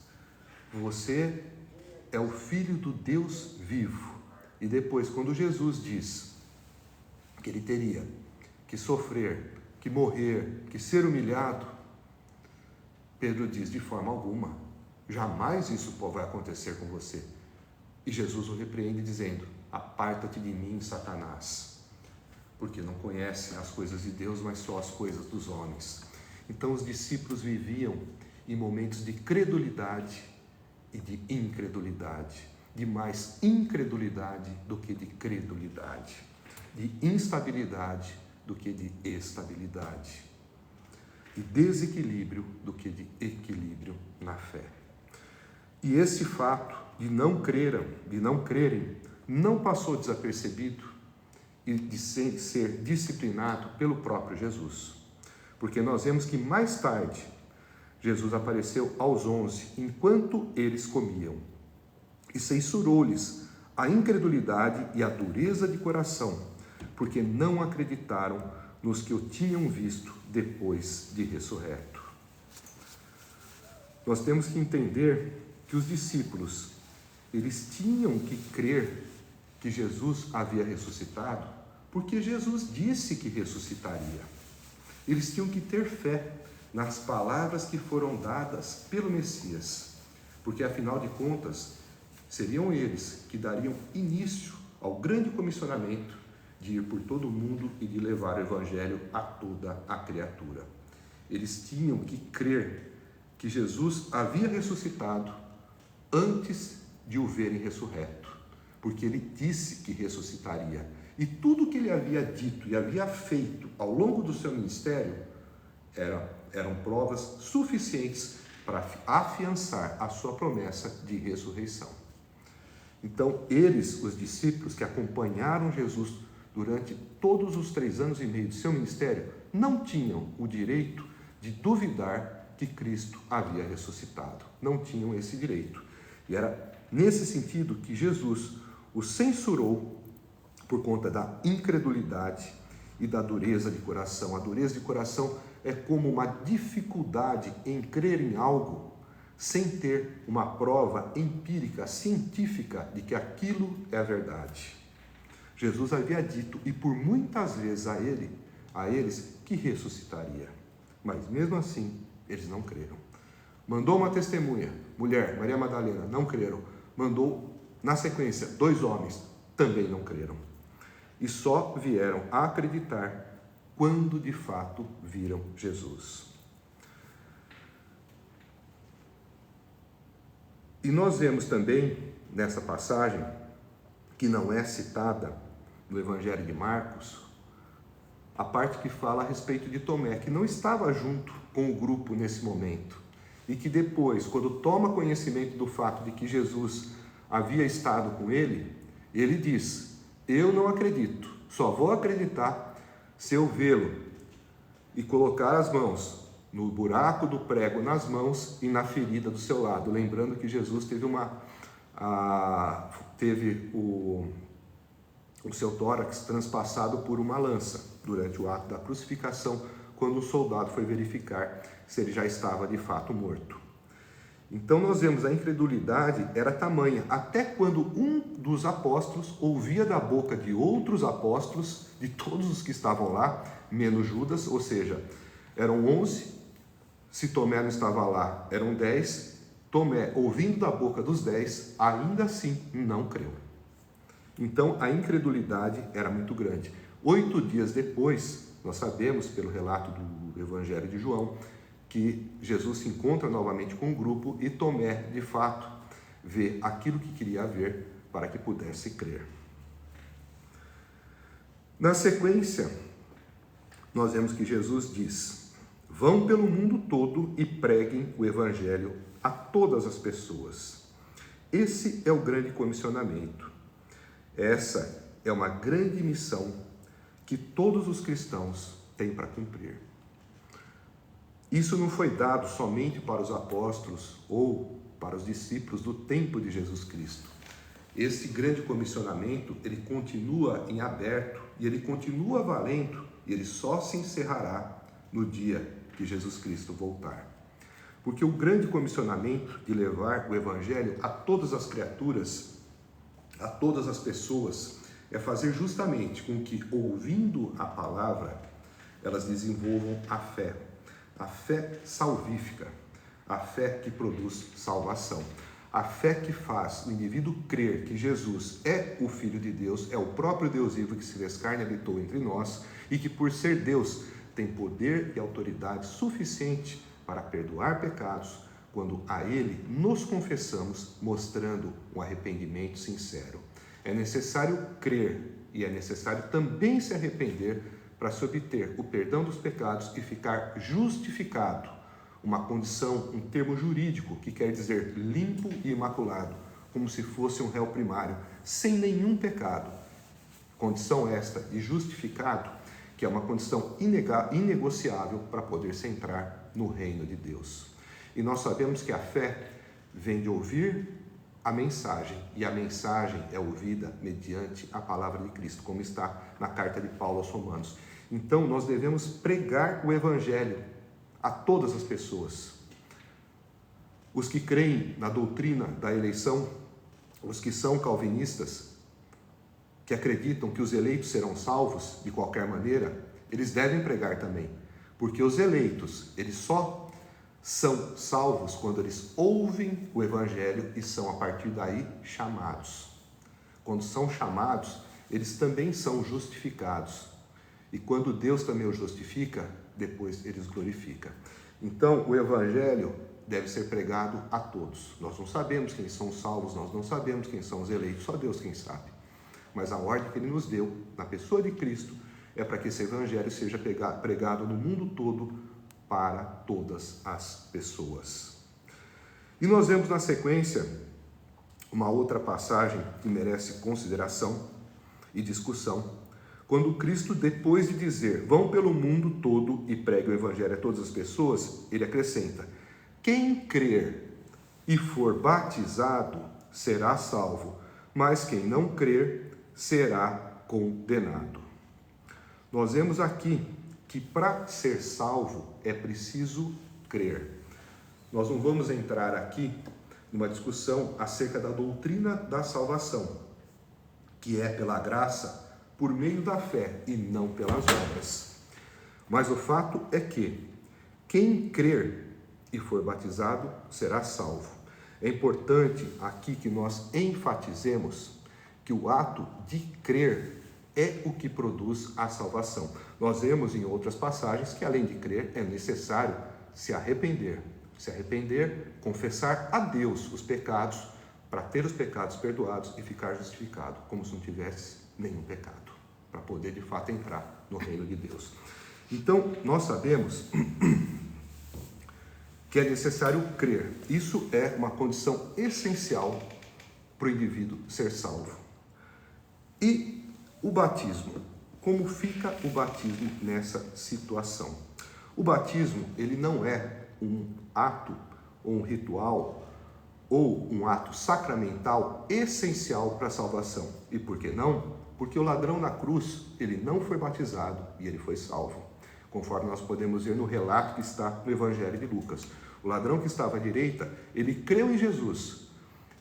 você é o Filho do Deus vivo. E depois, quando Jesus diz que ele teria que sofrer, que morrer, que ser humilhado, Pedro diz: de forma alguma, jamais isso vai acontecer com você. E Jesus o repreende dizendo: aparta-te de mim, Satanás, porque não conhece as coisas de Deus, mas só as coisas dos homens. Então os discípulos viviam em momentos de credulidade e de incredulidade, de mais incredulidade do que de credulidade, de instabilidade do que de estabilidade, de desequilíbrio do que de equilíbrio na fé. E esse fato de não crerem, não passou desapercebido e de ser disciplinado pelo próprio Jesus. Porque nós vemos que mais tarde, Jesus apareceu aos 11, enquanto eles comiam, e censurou-lhes a incredulidade e a dureza de coração, porque não acreditaram nos que o tinham visto depois de ressurreto. Nós temos que entender que os discípulos, eles tinham que crer que Jesus havia ressuscitado, porque Jesus disse que ressuscitaria. Eles tinham que ter fé nas palavras que foram dadas pelo Messias, porque afinal de contas, seriam eles que dariam início ao grande comissionamento de ir por todo o mundo e de levar o Evangelho a toda a criatura. Eles tinham que crer que Jesus havia ressuscitado antes de o verem ressurreto, porque ele disse que ressuscitaria. E tudo que ele havia dito e havia feito ao longo do seu ministério eram provas suficientes para afiançar a sua promessa de ressurreição. Então, eles, os discípulos que acompanharam Jesus durante todos os 3 anos e meio de seu ministério, não tinham o direito de duvidar que Cristo havia ressuscitado. Não tinham esse direito. E era nesse sentido que Jesus os censurou por conta da incredulidade e da dureza de coração. A dureza de coração é como uma dificuldade em crer em algo sem ter uma prova empírica, científica, de que aquilo é a verdade. Jesus havia dito, e por muitas vezes a eles, que ressuscitaria. Mas mesmo assim, eles não creram. Mandou uma testemunha, mulher, Maria Madalena, não creram. Mandou, na sequência, 2 homens, também não creram. E só vieram a acreditar quando de fato viram Jesus. E nós vemos também, nessa passagem, que não é citada no Evangelho de Marcos, a parte que fala a respeito de Tomé, que não estava junto com o grupo nesse momento, e que depois, quando toma conhecimento do fato de que Jesus havia estado com ele, ele diz: eu não acredito, só vou acreditar se eu vê-lo e colocar as mãos no buraco do prego nas mãos e na ferida do seu lado. Lembrando que Jesus teve o seu tórax transpassado por uma lança durante o ato da crucificação, quando o soldado foi verificar se ele já estava de fato morto. Então nós vemos a incredulidade era tamanha, até quando um dos apóstolos ouvia da boca de outros apóstolos, de todos os que estavam lá, menos Judas, ou seja, eram 11, se Tomé não estava lá, eram 10, Tomé, ouvindo da boca dos 10, ainda assim não creu. Então a incredulidade era muito grande. 8 dias depois, nós sabemos pelo relato do Evangelho de João, que Jesus se encontra novamente com o grupo e Tomé, de fato, vê aquilo que queria ver para que pudesse crer. Na sequência, nós vemos que Jesus diz: vão pelo mundo todo e preguem o Evangelho a todas as pessoas. Esse é o grande comissionamento. Essa é uma grande missão que todos os cristãos têm para cumprir. Isso não foi dado somente para os apóstolos ou para os discípulos do tempo de Jesus Cristo. Esse grande comissionamento, ele continua em aberto e ele continua valendo e ele só se encerrará no dia que Jesus Cristo voltar. Porque o grande comissionamento de levar o Evangelho a todas as criaturas, a todas as pessoas, é fazer justamente com que, ouvindo a palavra, elas desenvolvam a fé salvífica, A fé que produz salvação. A fé que faz o indivíduo crer que Jesus é o Filho de Deus, é o próprio Deus vivo que se fez carne e habitou entre nós, e que por ser Deus tem poder e autoridade suficiente para perdoar pecados, quando a Ele nos confessamos, mostrando um arrependimento sincero. É necessário crer e é necessário também se arrepender para se obter o perdão dos pecados e ficar justificado. Uma condição, um termo jurídico que quer dizer limpo e imaculado, como se fosse um réu primário, sem nenhum pecado. Condição esta de justificado, que é uma condição inegociável para poder-se entrar no reino de Deus. E nós sabemos que a fé vem de ouvir a mensagem, e a mensagem é ouvida mediante a palavra de Cristo, como está na carta de Paulo aos Romanos. Então, nós devemos pregar o Evangelho a todas as pessoas. Os que creem na doutrina da eleição, os que são calvinistas, que acreditam que os eleitos serão salvos de qualquer maneira, eles devem pregar também, porque os eleitos, eles só são salvos quando eles ouvem o Evangelho e são, a partir daí, chamados. Quando são chamados, eles também são justificados. E quando Deus também os justifica, depois eles glorificam. Então, o Evangelho deve ser pregado a todos. Nós não sabemos quem são os salvos, nós não sabemos quem são os eleitos, só Deus quem sabe. Mas a ordem que Ele nos deu, na pessoa de Cristo, é para que esse Evangelho seja pregado no mundo todo, para todas as pessoas. E nós vemos na sequência uma outra passagem que merece consideração e discussão, quando Cristo, depois de dizer, vão pelo mundo todo e pregue o Evangelho a todas as pessoas, Ele acrescenta, quem crer e for batizado será salvo, mas quem não crer será condenado. Nós vemos aqui que para ser salvo é preciso crer. Nós não vamos entrar aqui numa discussão acerca da doutrina da salvação, que é pela graça, por meio da fé e não pelas obras. Mas o fato é que quem crer e for batizado será salvo. É importante aqui que nós enfatizemos que o ato de crer é o que produz a salvação. Nós vemos em outras passagens que, além de crer, é necessário se arrepender. Se arrepender, confessar a Deus os pecados, para ter os pecados perdoados e ficar justificado, como se não tivesse nenhum pecado, para poder de fato entrar no reino de Deus. Então, nós sabemos que é necessário crer. Isso é uma condição essencial para o indivíduo ser salvo. E o batismo, como fica o batismo nessa situação? O batismo, ele não é um ato ou um ritual ou um ato sacramental essencial para a salvação. E por que não? Porque o ladrão na cruz, ele não foi batizado e ele foi salvo, conforme nós podemos ver no relato que está no Evangelho de Lucas. O ladrão que estava à direita, ele creu em Jesus.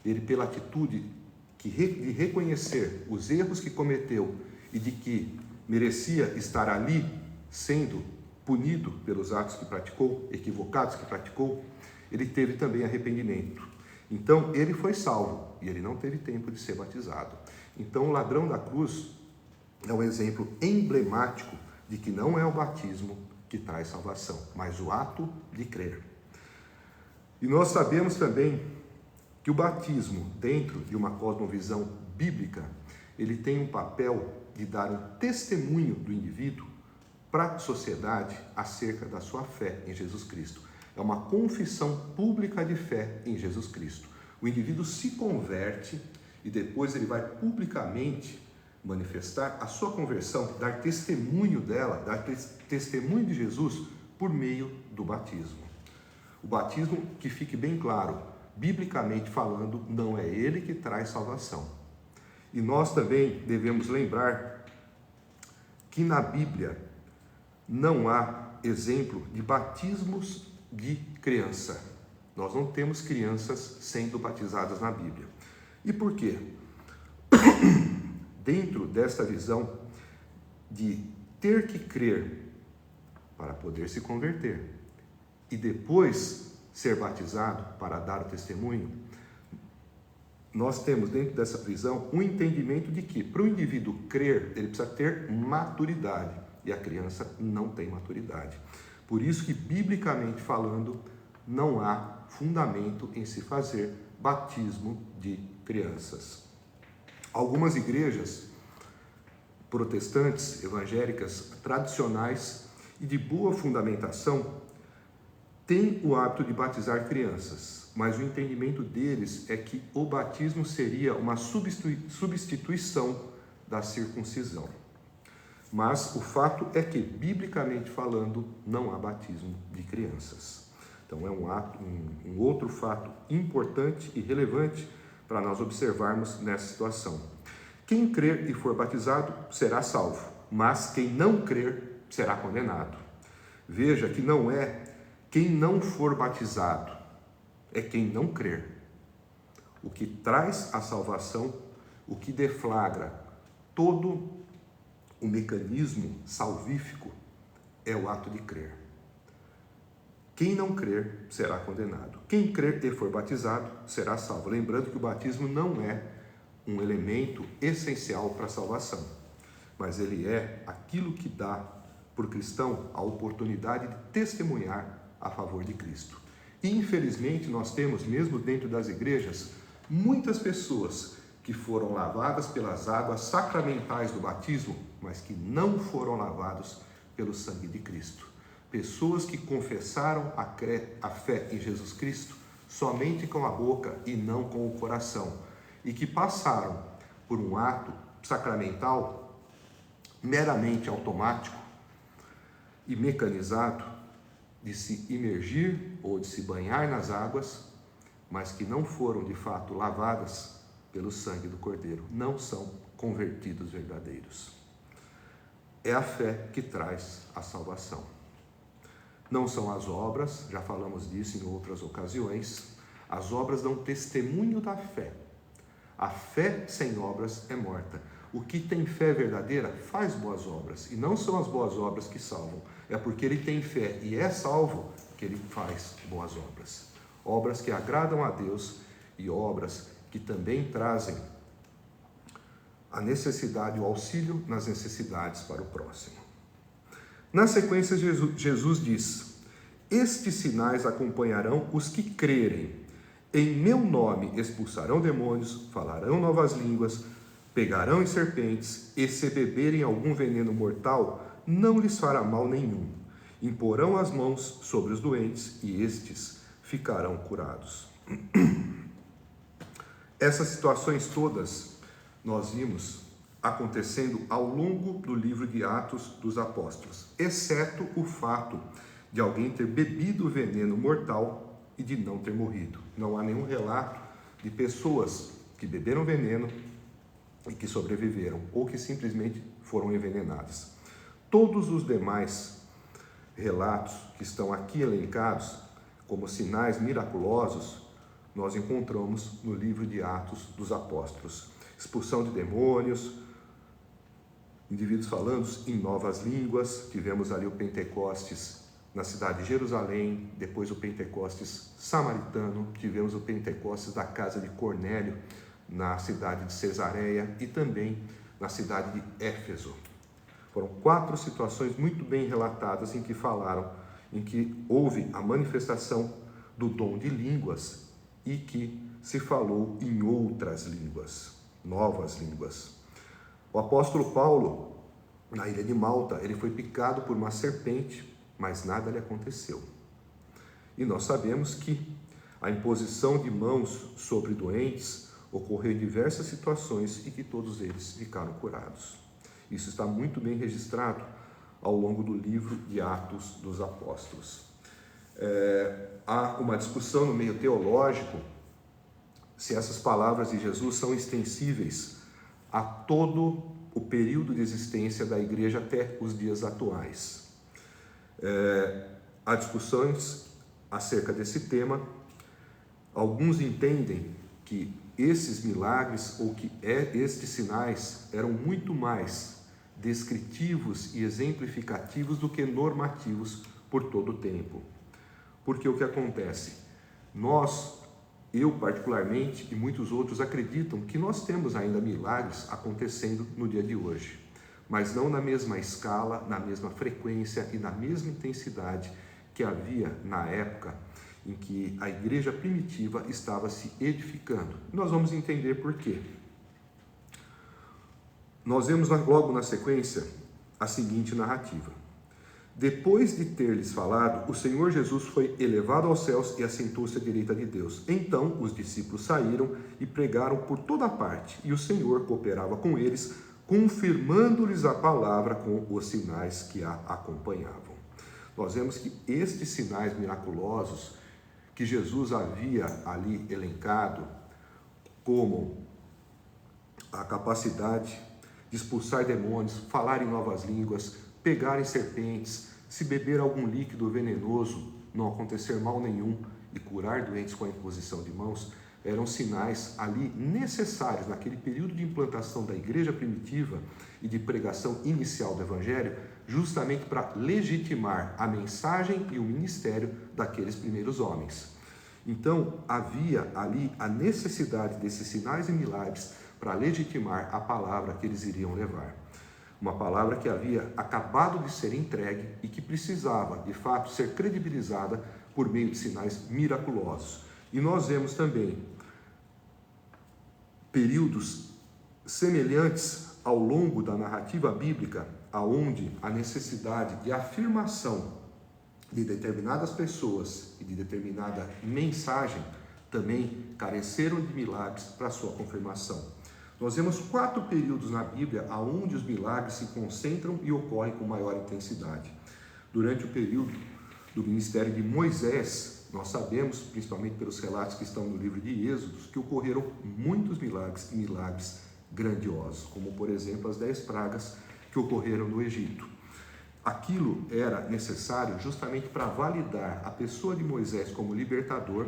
Ele, pela atitude de reconhecer os erros que cometeu e de que merecia estar ali sendo punido pelos atos que praticou, equivocados que praticou, ele teve também arrependimento. Então, ele foi salvo e ele não teve tempo de ser batizado. Então, o ladrão da cruz é um exemplo emblemático de que não é o batismo que traz salvação, mas o ato de crer. E nós sabemos também que o batismo, dentro de uma cosmovisão bíblica, ele tem um papel de dar um testemunho do indivíduo para a sociedade acerca da sua fé em Jesus Cristo. É uma confissão pública de fé em Jesus Cristo. O indivíduo se converte e depois ele vai publicamente manifestar a sua conversão, dar testemunho dela, dar testemunho de Jesus por meio do batismo. O batismo, que fique bem claro, biblicamente falando, não é ele que traz salvação. E nós também devemos lembrar que na Bíblia não há exemplo de batismos de criança. Nós não temos crianças sendo batizadas na Bíblia. E por quê? Dentro desta visão de ter que crer para poder se converter e depois ser batizado para dar o testemunho, nós temos dentro dessa visão um entendimento de que para o indivíduo crer, ele precisa ter maturidade, e a criança não tem maturidade. Por isso que, biblicamente falando, não há fundamento em se fazer batismo de crianças. Algumas igrejas protestantes, evangélicas, tradicionais e de boa fundamentação têm o hábito de batizar crianças, mas o entendimento deles é que o batismo seria uma substituição da circuncisão. Mas o fato é que, biblicamente falando, não há batismo de crianças. Então é um outro fato importante e relevante para nós observarmos nessa situação. Quem crer e for batizado será salvo, mas quem não crer será condenado. Veja que não é quem não for batizado, é quem não crer. O que traz a salvação, o que deflagra todo o mecanismo salvífico é o ato de crer. Quem não crer será condenado. Quem crer e for batizado será salvo. Lembrando que o batismo não é um elemento essencial para a salvação, mas ele é aquilo que dá para o cristão a oportunidade de testemunhar a favor de Cristo. E infelizmente nós temos, mesmo dentro das igrejas, muitas pessoas que foram lavadas pelas águas sacramentais do batismo, mas que não foram lavados pelo sangue de Cristo. Pessoas que confessaram a fé em Jesus Cristo somente com a boca e não com o coração, e que passaram por um ato sacramental meramente automático e mecanizado de se imergir ou de se banhar nas águas, mas que não foram de fato lavadas pelo sangue do Cordeiro, não são convertidos verdadeiros. É a fé que traz a salvação. Não são as obras, já falamos disso em outras ocasiões. As obras dão testemunho da fé. A fé sem obras é morta. O que tem fé verdadeira faz boas obras, e não são as boas obras que salvam. É porque ele tem fé e é salvo que ele faz boas obras. Obras que agradam a Deus e obras que também trazem a necessidade, o auxílio nas necessidades para o próximo. Na sequência, Jesus diz: estes sinais acompanharão os que crerem. Em meu nome expulsarão demônios, falarão novas línguas, pegarão em serpentes, e se beberem algum veneno mortal, não lhes fará mal nenhum. Imporão as mãos sobre os doentes e estes ficarão curados. Essas situações todas nós vimos acontecendo ao longo do livro de Atos dos Apóstolos, exceto o fato de alguém ter bebido veneno mortal e de não ter morrido. Não há nenhum relato de pessoas que beberam veneno e que sobreviveram, ou que simplesmente foram envenenadas. Todos os demais relatos que estão aqui elencados como sinais miraculosos, nós encontramos no livro de Atos dos Apóstolos. Expulsão de demônios, indivíduos falando em novas línguas. Tivemos ali o Pentecostes na cidade de Jerusalém, depois o Pentecostes samaritano, tivemos o Pentecostes da casa de Cornélio, na cidade de Cesareia, e também na cidade de Éfeso. Foram 4 situações muito bem relatadas em que houve a manifestação do dom de línguas e que se falou em outras línguas, novas línguas. O apóstolo Paulo, na ilha de Malta, ele foi picado por uma serpente, mas nada lhe aconteceu. E nós sabemos que a imposição de mãos sobre doentes ocorreu em diversas situações e que todos eles ficaram curados. Isso está muito bem registrado ao longo do livro de Atos dos Apóstolos. Há uma discussão no meio teológico se essas palavras de Jesus são extensíveis a todo o período de existência da igreja até os dias atuais. Há discussões acerca desse tema. Alguns entendem que esses milagres ou que estes sinais eram muito mais descritivos e exemplificativos do que normativos por todo o tempo. Porque o que acontece? Eu particularmente e muitos outros acreditam que nós temos ainda milagres acontecendo no dia de hoje, mas não na mesma escala, na mesma frequência e na mesma intensidade que havia na época em que a igreja primitiva estava se edificando. Nós vamos entender por quê. Nós vemos logo na sequência a seguinte narrativa. Depois de ter-lhes falado, o Senhor Jesus foi elevado aos céus e assentou-se à direita de Deus. Então os discípulos saíram e pregaram por toda parte, e o Senhor cooperava com eles, confirmando-lhes a palavra com os sinais que a acompanhavam. Nós vemos que estes sinais miraculosos que Jesus havia ali elencado, como a capacidade de expulsar demônios, falar em novas línguas, pegar em serpentes, se beber algum líquido venenoso, não acontecer mal nenhum e curar doentes com a imposição de mãos, eram sinais ali necessários naquele período de implantação da igreja primitiva e de pregação inicial do evangelho, justamente para legitimar a mensagem e o ministério daqueles primeiros homens. Então, havia ali a necessidade desses sinais e milagres para legitimar a palavra que eles iriam levar. Uma palavra que havia acabado de ser entregue e que precisava, de fato, ser credibilizada por meio de sinais miraculosos. E nós vemos também períodos semelhantes ao longo da narrativa bíblica, aonde a necessidade de afirmação de determinadas pessoas e de determinada mensagem também careceram de milagres para sua confirmação. Nós vemos 4 períodos na Bíblia onde os milagres se concentram e ocorrem com maior intensidade. Durante o período do ministério de Moisés, nós sabemos, principalmente pelos relatos que estão no livro de Êxodo, que ocorreram muitos milagres e milagres grandiosos, como por exemplo as 10 pragas que ocorreram no Egito. Aquilo era necessário justamente para validar a pessoa de Moisés como libertador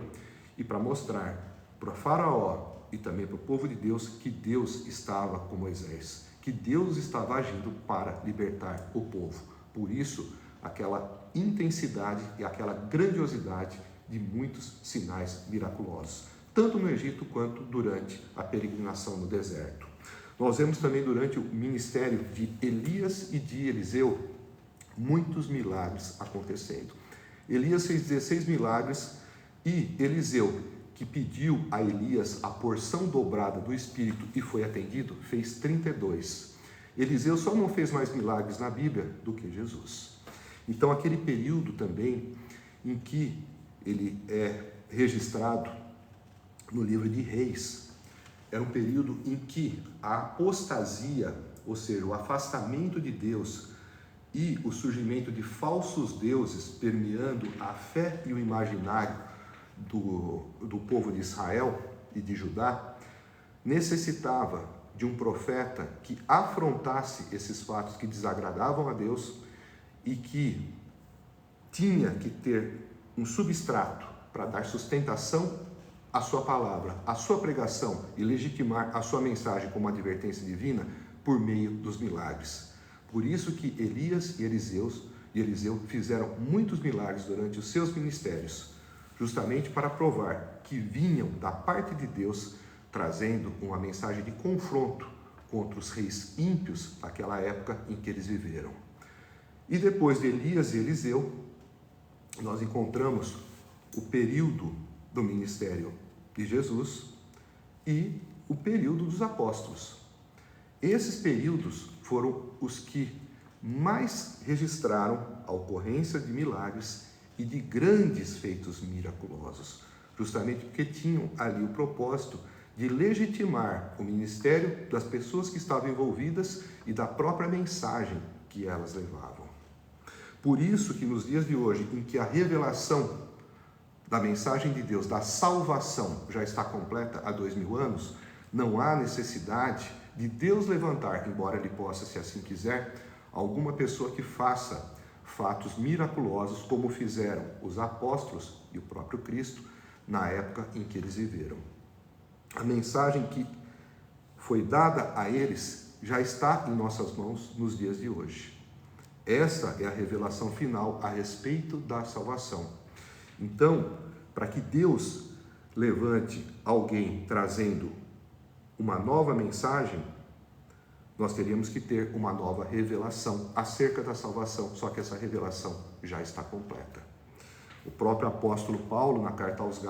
e para mostrar para Faraó e também para o povo de Deus que Deus estava com Moisés, que Deus estava agindo para libertar o povo. Por isso, aquela intensidade e aquela grandiosidade de muitos sinais miraculosos, tanto no Egito quanto durante a peregrinação no deserto. Nós vemos também durante o ministério de Elias e de Eliseu muitos milagres acontecendo. Elias fez 16 milagres e Eliseu, que pediu a Elias a porção dobrada do Espírito e foi atendido, fez 32. Eliseu só não fez mais milagres na Bíblia do que Jesus. Então, aquele período também em que ele é registrado no livro de Reis, era um período em que a apostasia, ou seja, o afastamento de Deus e o surgimento de falsos deuses permeando a fé e o imaginário do povo de Israel e de Judá, necessitava de um profeta que afrontasse esses fatos que desagradavam a Deus e que tinha que ter um substrato para dar sustentação à sua palavra, à sua pregação e legitimar a sua mensagem como advertência divina por meio dos milagres. Por isso que Elias e Eliseu fizeram muitos milagres durante os seus ministérios, justamente para provar que vinham da parte de Deus, trazendo uma mensagem de confronto contra os reis ímpios daquela época em que eles viveram. E depois de Elias e Eliseu, nós encontramos o período do ministério de Jesus e o período dos apóstolos. Esses períodos foram os que mais registraram a ocorrência de milagres e de grandes feitos miraculosos, justamente porque tinham ali o propósito de legitimar o ministério das pessoas que estavam envolvidas e da própria mensagem que elas levavam. Por isso que nos dias de hoje, em que a revelação da mensagem de Deus, da salvação, já está completa há 2000 anos, não há necessidade de Deus levantar, embora Ele possa, se assim quiser, alguma pessoa que faça fatos miraculosos como fizeram os apóstolos e o próprio Cristo na época em que eles viveram. A mensagem que foi dada a eles já está em nossas mãos nos dias de hoje. Essa é a revelação final a respeito da salvação. Então, para que Deus levante alguém trazendo uma nova mensagem, nós teríamos que ter uma nova revelação acerca da salvação, só que essa revelação já está completa. O próprio apóstolo Paulo, na carta aos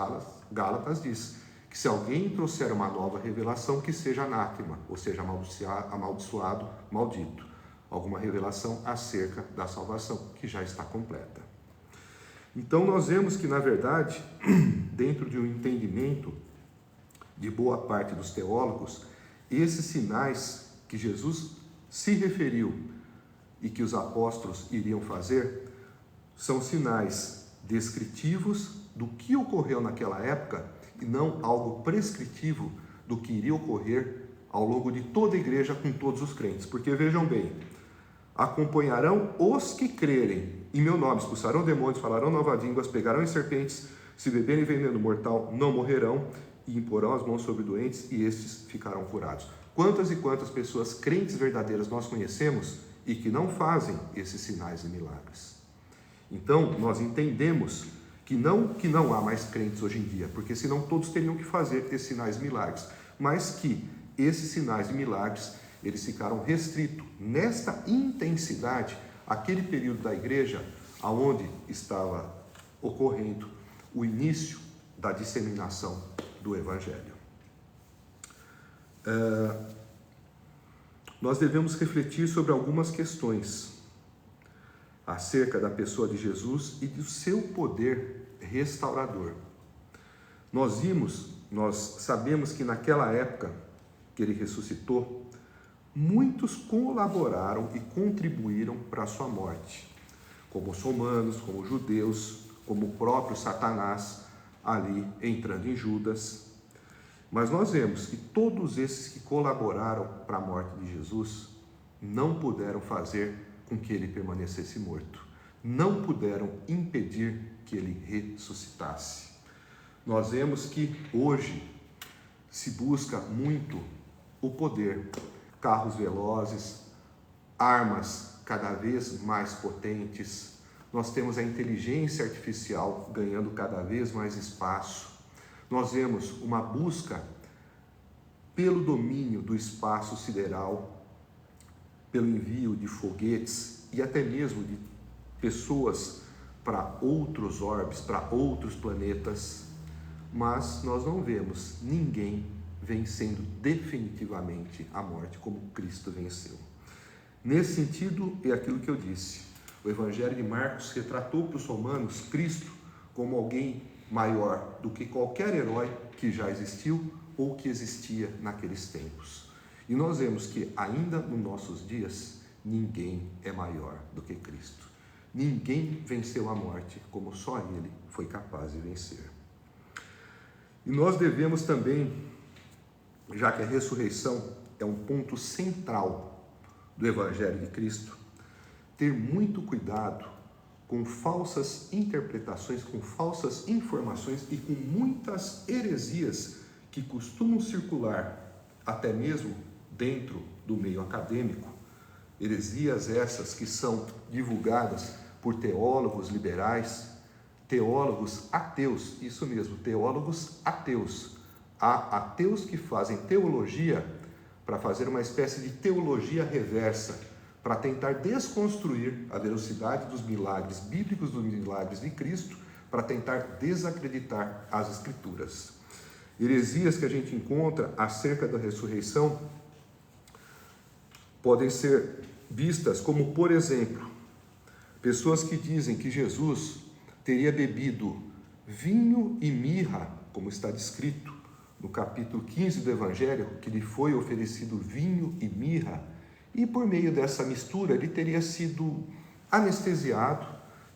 Gálatas, diz que se alguém trouxer uma nova revelação, que seja anátema, ou seja, amaldiçoado, maldito. Alguma revelação acerca da salvação, que já está completa. Então nós vemos que, na verdade, dentro de um entendimento de boa parte dos teólogos, esses sinais que Jesus se referiu e que os apóstolos iriam fazer, são sinais descritivos do que ocorreu naquela época e não algo prescritivo do que iria ocorrer ao longo de toda a igreja com todos os crentes. Porque vejam bem, acompanharão os que crerem em meu nome, expulsarão demônios, falarão novas línguas, pegarão em serpentes, se beberem veneno mortal, não morrerão, e imporão as mãos sobre doentes, e estes ficarão curados. Quantas e quantas pessoas crentes verdadeiras nós conhecemos e que não fazem esses sinais e milagres? Então, nós entendemos que não há mais crentes hoje em dia, porque senão todos teriam que fazer esses sinais e milagres, mas que esses sinais e milagres, eles ficaram restritos nesta intensidade àquele período da igreja aonde estava ocorrendo o início da disseminação do Evangelho. Nós devemos refletir sobre algumas questões acerca da pessoa de Jesus e do seu poder restaurador. Nós sabemos que naquela época que ele ressuscitou, muitos colaboraram e contribuíram para a sua morte, como os romanos, como os judeus, como o próprio Satanás ali entrando em Judas. Mas nós vemos que todos esses que colaboraram para a morte de Jesus não puderam fazer com que ele permanecesse morto, não puderam impedir que ele ressuscitasse. Nós vemos que hoje se busca muito o poder, carros velozes, armas cada vez mais potentes. Nós temos a inteligência artificial ganhando cada vez mais espaço. Nós vemos uma busca pelo domínio do espaço sideral, pelo envio de foguetes e até mesmo de pessoas para outros orbes, para outros planetas, mas nós não vemos ninguém vencendo definitivamente a morte como Cristo venceu. Nesse sentido, é aquilo que eu disse. O Evangelho de Marcos retratou para os romanos Cristo como alguém maior do que qualquer herói que já existiu ou que existia naqueles tempos. E nós vemos que ainda nos nossos dias, ninguém é maior do que Cristo. Ninguém venceu a morte como só Ele foi capaz de vencer. E nós devemos também, já que a ressurreição é um ponto central do Evangelho de Cristo, ter muito cuidado com falsas interpretações, com falsas informações e com muitas heresias que costumam circular até mesmo dentro do meio acadêmico. Heresias essas que são divulgadas por teólogos liberais, teólogos ateus, isso mesmo, teólogos ateus. Há ateus que fazem teologia para fazer uma espécie de teologia reversa, para tentar desconstruir a veracidade dos milagres bíblicos, dos milagres de Cristo, para tentar desacreditar as Escrituras. Heresias que a gente encontra acerca da ressurreição podem ser vistas como, por exemplo, pessoas que dizem que Jesus teria bebido vinho e mirra, como está descrito no capítulo 15 do Evangelho, que lhe foi oferecido vinho e mirra, e por meio dessa mistura ele teria sido anestesiado,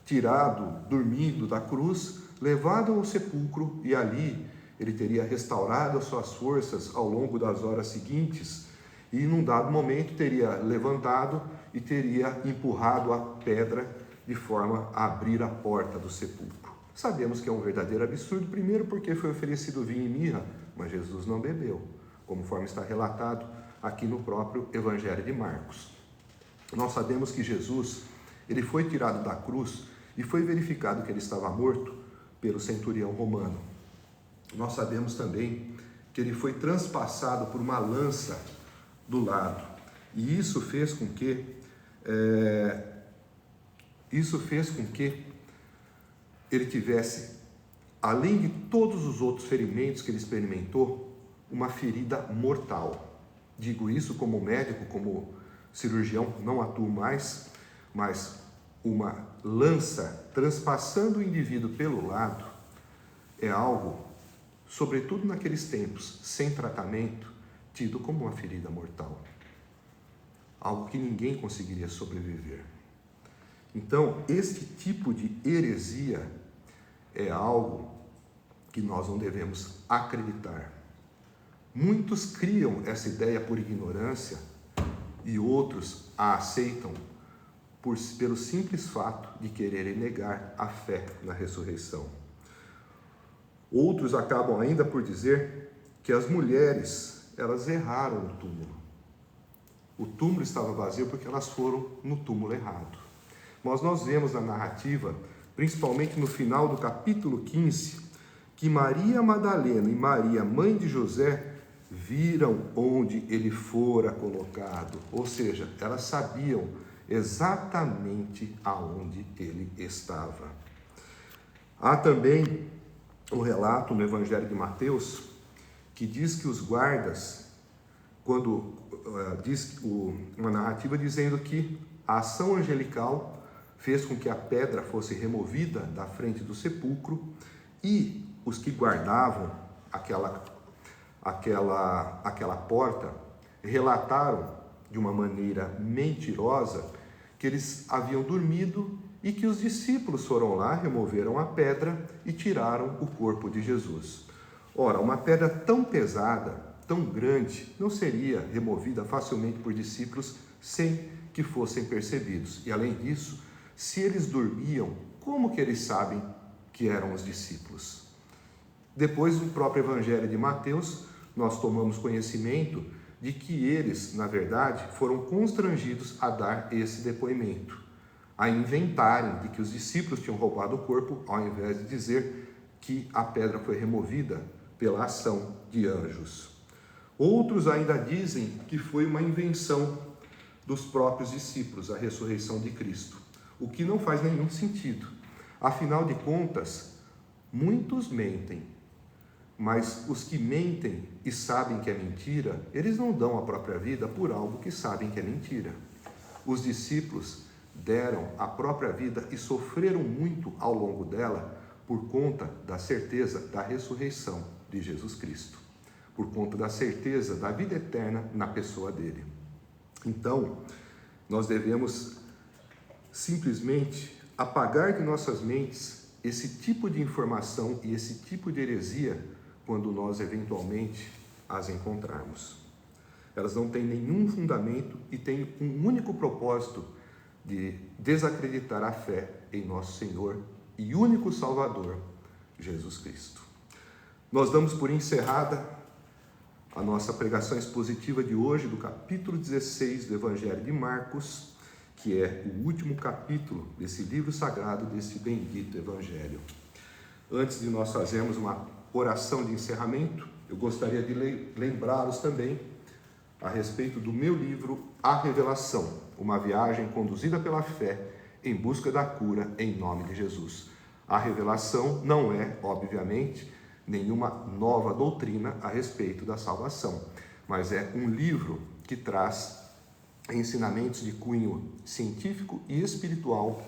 tirado, dormido da cruz, levado ao sepulcro, e ali ele teria restaurado as suas forças ao longo das horas seguintes, e num dado momento teria levantado e teria empurrado a pedra de forma a abrir a porta do sepulcro. Sabemos que é um verdadeiro absurdo, primeiro porque foi oferecido vinho e mirra, mas Jesus não bebeu, conforme está relatado aqui no próprio Evangelho de Marcos. Nós sabemos que Jesus, ele foi tirado da cruz e foi verificado que ele estava morto pelo centurião romano. Nós sabemos também que ele foi transpassado por uma lança do lado. E isso fez com que ele tivesse, além de todos os outros ferimentos que ele experimentou, uma ferida mortal. Digo isso como médico, como cirurgião, não atuo mais, mas uma lança transpassando o indivíduo pelo lado é algo, sobretudo naqueles tempos, sem tratamento, tido como uma ferida mortal. Algo que ninguém conseguiria sobreviver. Então, este tipo de heresia é algo que nós não devemos acreditar. Muitos criam essa ideia por ignorância e outros a aceitam pelo simples fato de quererem negar a fé na ressurreição. Outros acabam ainda por dizer que as mulheres, elas erraram no túmulo. O túmulo estava vazio porque elas foram no túmulo errado. Mas nós vemos na narrativa, principalmente no final do capítulo 15, que Maria Madalena e Maria, mãe de José, viram onde ele fora colocado. Ou seja, elas sabiam exatamente aonde ele estava. Há também um relato no Evangelho de Mateus que diz que os guardas, quando diz uma narrativa dizendo que a ação angelical fez com que a pedra fosse removida da frente do sepulcro e os que guardavam aquela porta relataram de uma maneira mentirosa que eles haviam dormido e que os discípulos foram lá, removeram a pedra e tiraram o corpo de Jesus. Ora, uma pedra tão pesada, tão grande, não seria removida facilmente por discípulos sem que fossem percebidos. E além disso, se eles dormiam, como que eles sabem que eram os discípulos? Depois, no próprio Evangelho de Mateus, nós tomamos conhecimento de que eles, na verdade, foram constrangidos a dar esse depoimento, a inventarem de que os discípulos tinham roubado o corpo, ao invés de dizer que a pedra foi removida pela ação de anjos. Outros ainda dizem que foi uma invenção dos próprios discípulos, a ressurreição de Cristo, o que não faz nenhum sentido. Afinal de contas, muitos mentem, mas os que mentem e sabem que é mentira, eles não dão a própria vida por algo que sabem que é mentira. Os discípulos deram a própria vida e sofreram muito ao longo dela por conta da certeza da ressurreição de Jesus Cristo, por conta da certeza da vida eterna na pessoa dele. Então, nós devemos simplesmente apagar de nossas mentes esse tipo de informação e esse tipo de heresia quando nós eventualmente as encontrarmos. Elas não têm nenhum fundamento e têm um único propósito de desacreditar a fé em nosso Senhor e único Salvador, Jesus Cristo. Nós damos por encerrada a nossa pregação expositiva de hoje, do capítulo 16 do Evangelho de Marcos, que é o último capítulo desse livro sagrado, desse bendito Evangelho. Antes de nós fazermos uma oração de encerramento, eu gostaria de lembrá-los também a respeito do meu livro A Revelação, uma viagem conduzida pela fé em busca da cura em nome de Jesus. A revelação não é, obviamente, nenhuma nova doutrina a respeito da salvação, mas é um livro que traz ensinamentos de cunho científico e espiritual,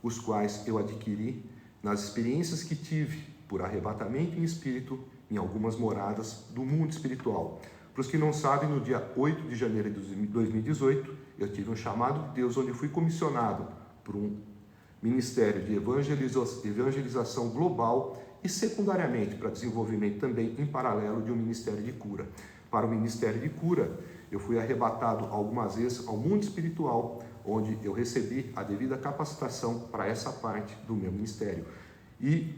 os quais eu adquiri nas experiências que tive por arrebatamento em espírito em algumas moradas do mundo espiritual. Para os que não sabem, no dia 8 de janeiro de 2018, eu tive um chamado de Deus, onde fui comissionado por um ministério de evangelização global e secundariamente para desenvolvimento também em paralelo de um ministério de cura. Para o ministério de cura, eu fui arrebatado algumas vezes ao mundo espiritual, onde eu recebi a devida capacitação para essa parte do meu ministério. E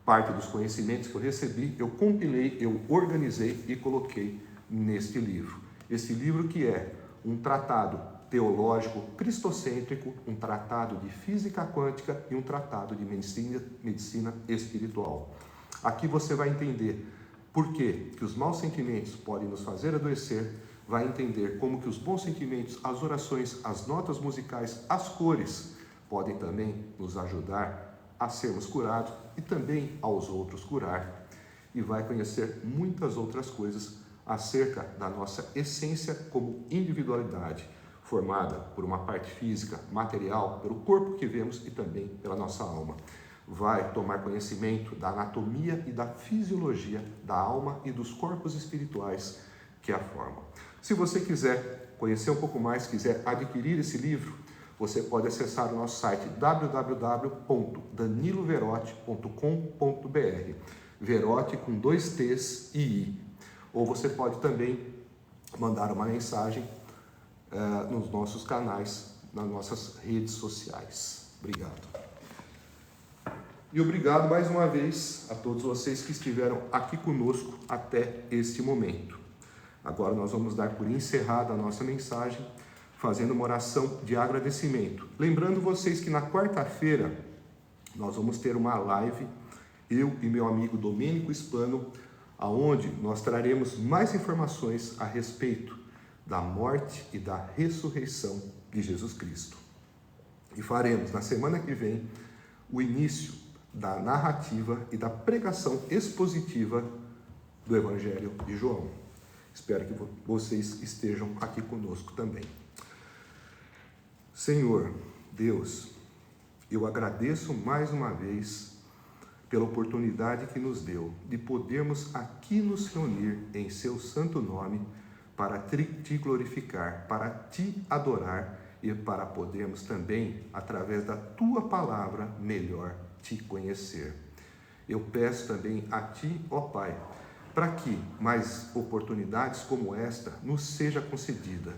parte dos conhecimentos que eu recebi, eu compilei, eu organizei e coloquei neste livro. Esse livro que é um tratado teológico cristocêntrico, um tratado de física quântica e um tratado de medicina espiritual. Aqui você vai entender por que os maus sentimentos podem nos fazer adoecer, vai entender como que os bons sentimentos, as orações, as notas musicais, as cores podem também nos ajudar a sermos curados e também aos outros curar. E vai conhecer muitas outras coisas acerca da nossa essência como individualidade, formada por uma parte física, material, pelo corpo que vemos e também pela nossa alma. Vai tomar conhecimento da anatomia e da fisiologia da alma e dos corpos espirituais que a formam. Se você quiser conhecer um pouco mais, quiser adquirir esse livro, você pode acessar o nosso site www.daniloverotti.com.br, Verotti com 2 T's e I. Ou você pode também mandar uma mensagem nos nossos canais, nas nossas redes sociais. Obrigado. E obrigado mais uma vez a todos vocês que estiveram aqui conosco até este momento. Agora nós vamos dar por encerrada a nossa mensagem, fazendo uma oração de agradecimento. Lembrando vocês que na quarta-feira nós vamos ter uma live, eu e meu amigo Domênico Spano, aonde nós traremos mais informações a respeito da morte e da ressurreição de Jesus Cristo. E faremos na semana que vem o início da narrativa e da pregação expositiva do Evangelho de João. Espero que vocês estejam aqui conosco também. Senhor, Deus, eu agradeço mais uma vez pela oportunidade que nos deu de podermos aqui nos reunir em seu santo nome para te glorificar, para te adorar e para podermos também, através da tua palavra, melhor te conhecer. Eu peço também a ti, ó Pai, para que mais oportunidades como esta nos seja concedida,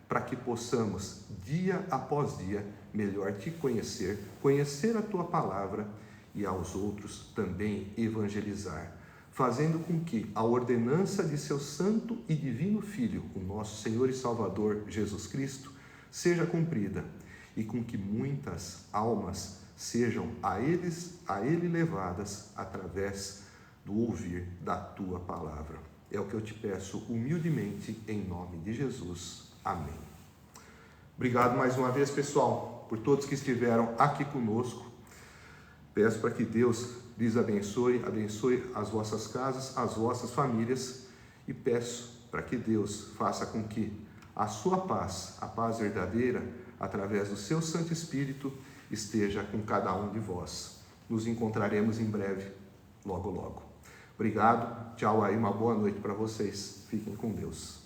para que possamos, dia após dia, melhor te conhecer, conhecer a tua palavra e aos outros também evangelizar, fazendo com que a ordenança de seu santo e divino Filho, o nosso Senhor e Salvador Jesus Cristo, seja cumprida e com que muitas almas sejam a Ele levadas através do ouvir da tua palavra. É o que eu te peço humildemente em nome de Jesus. Amém. Obrigado mais uma vez, pessoal, por todos que estiveram aqui conosco. Peço para que Deus lhes abençoe as vossas casas, as vossas famílias, e peço para que Deus faça com que a sua paz, a paz verdadeira, através do seu Santo Espírito, esteja com cada um de vós. Nos encontraremos em breve, logo logo. Obrigado, tchau aí, uma boa noite para vocês. Fiquem com Deus.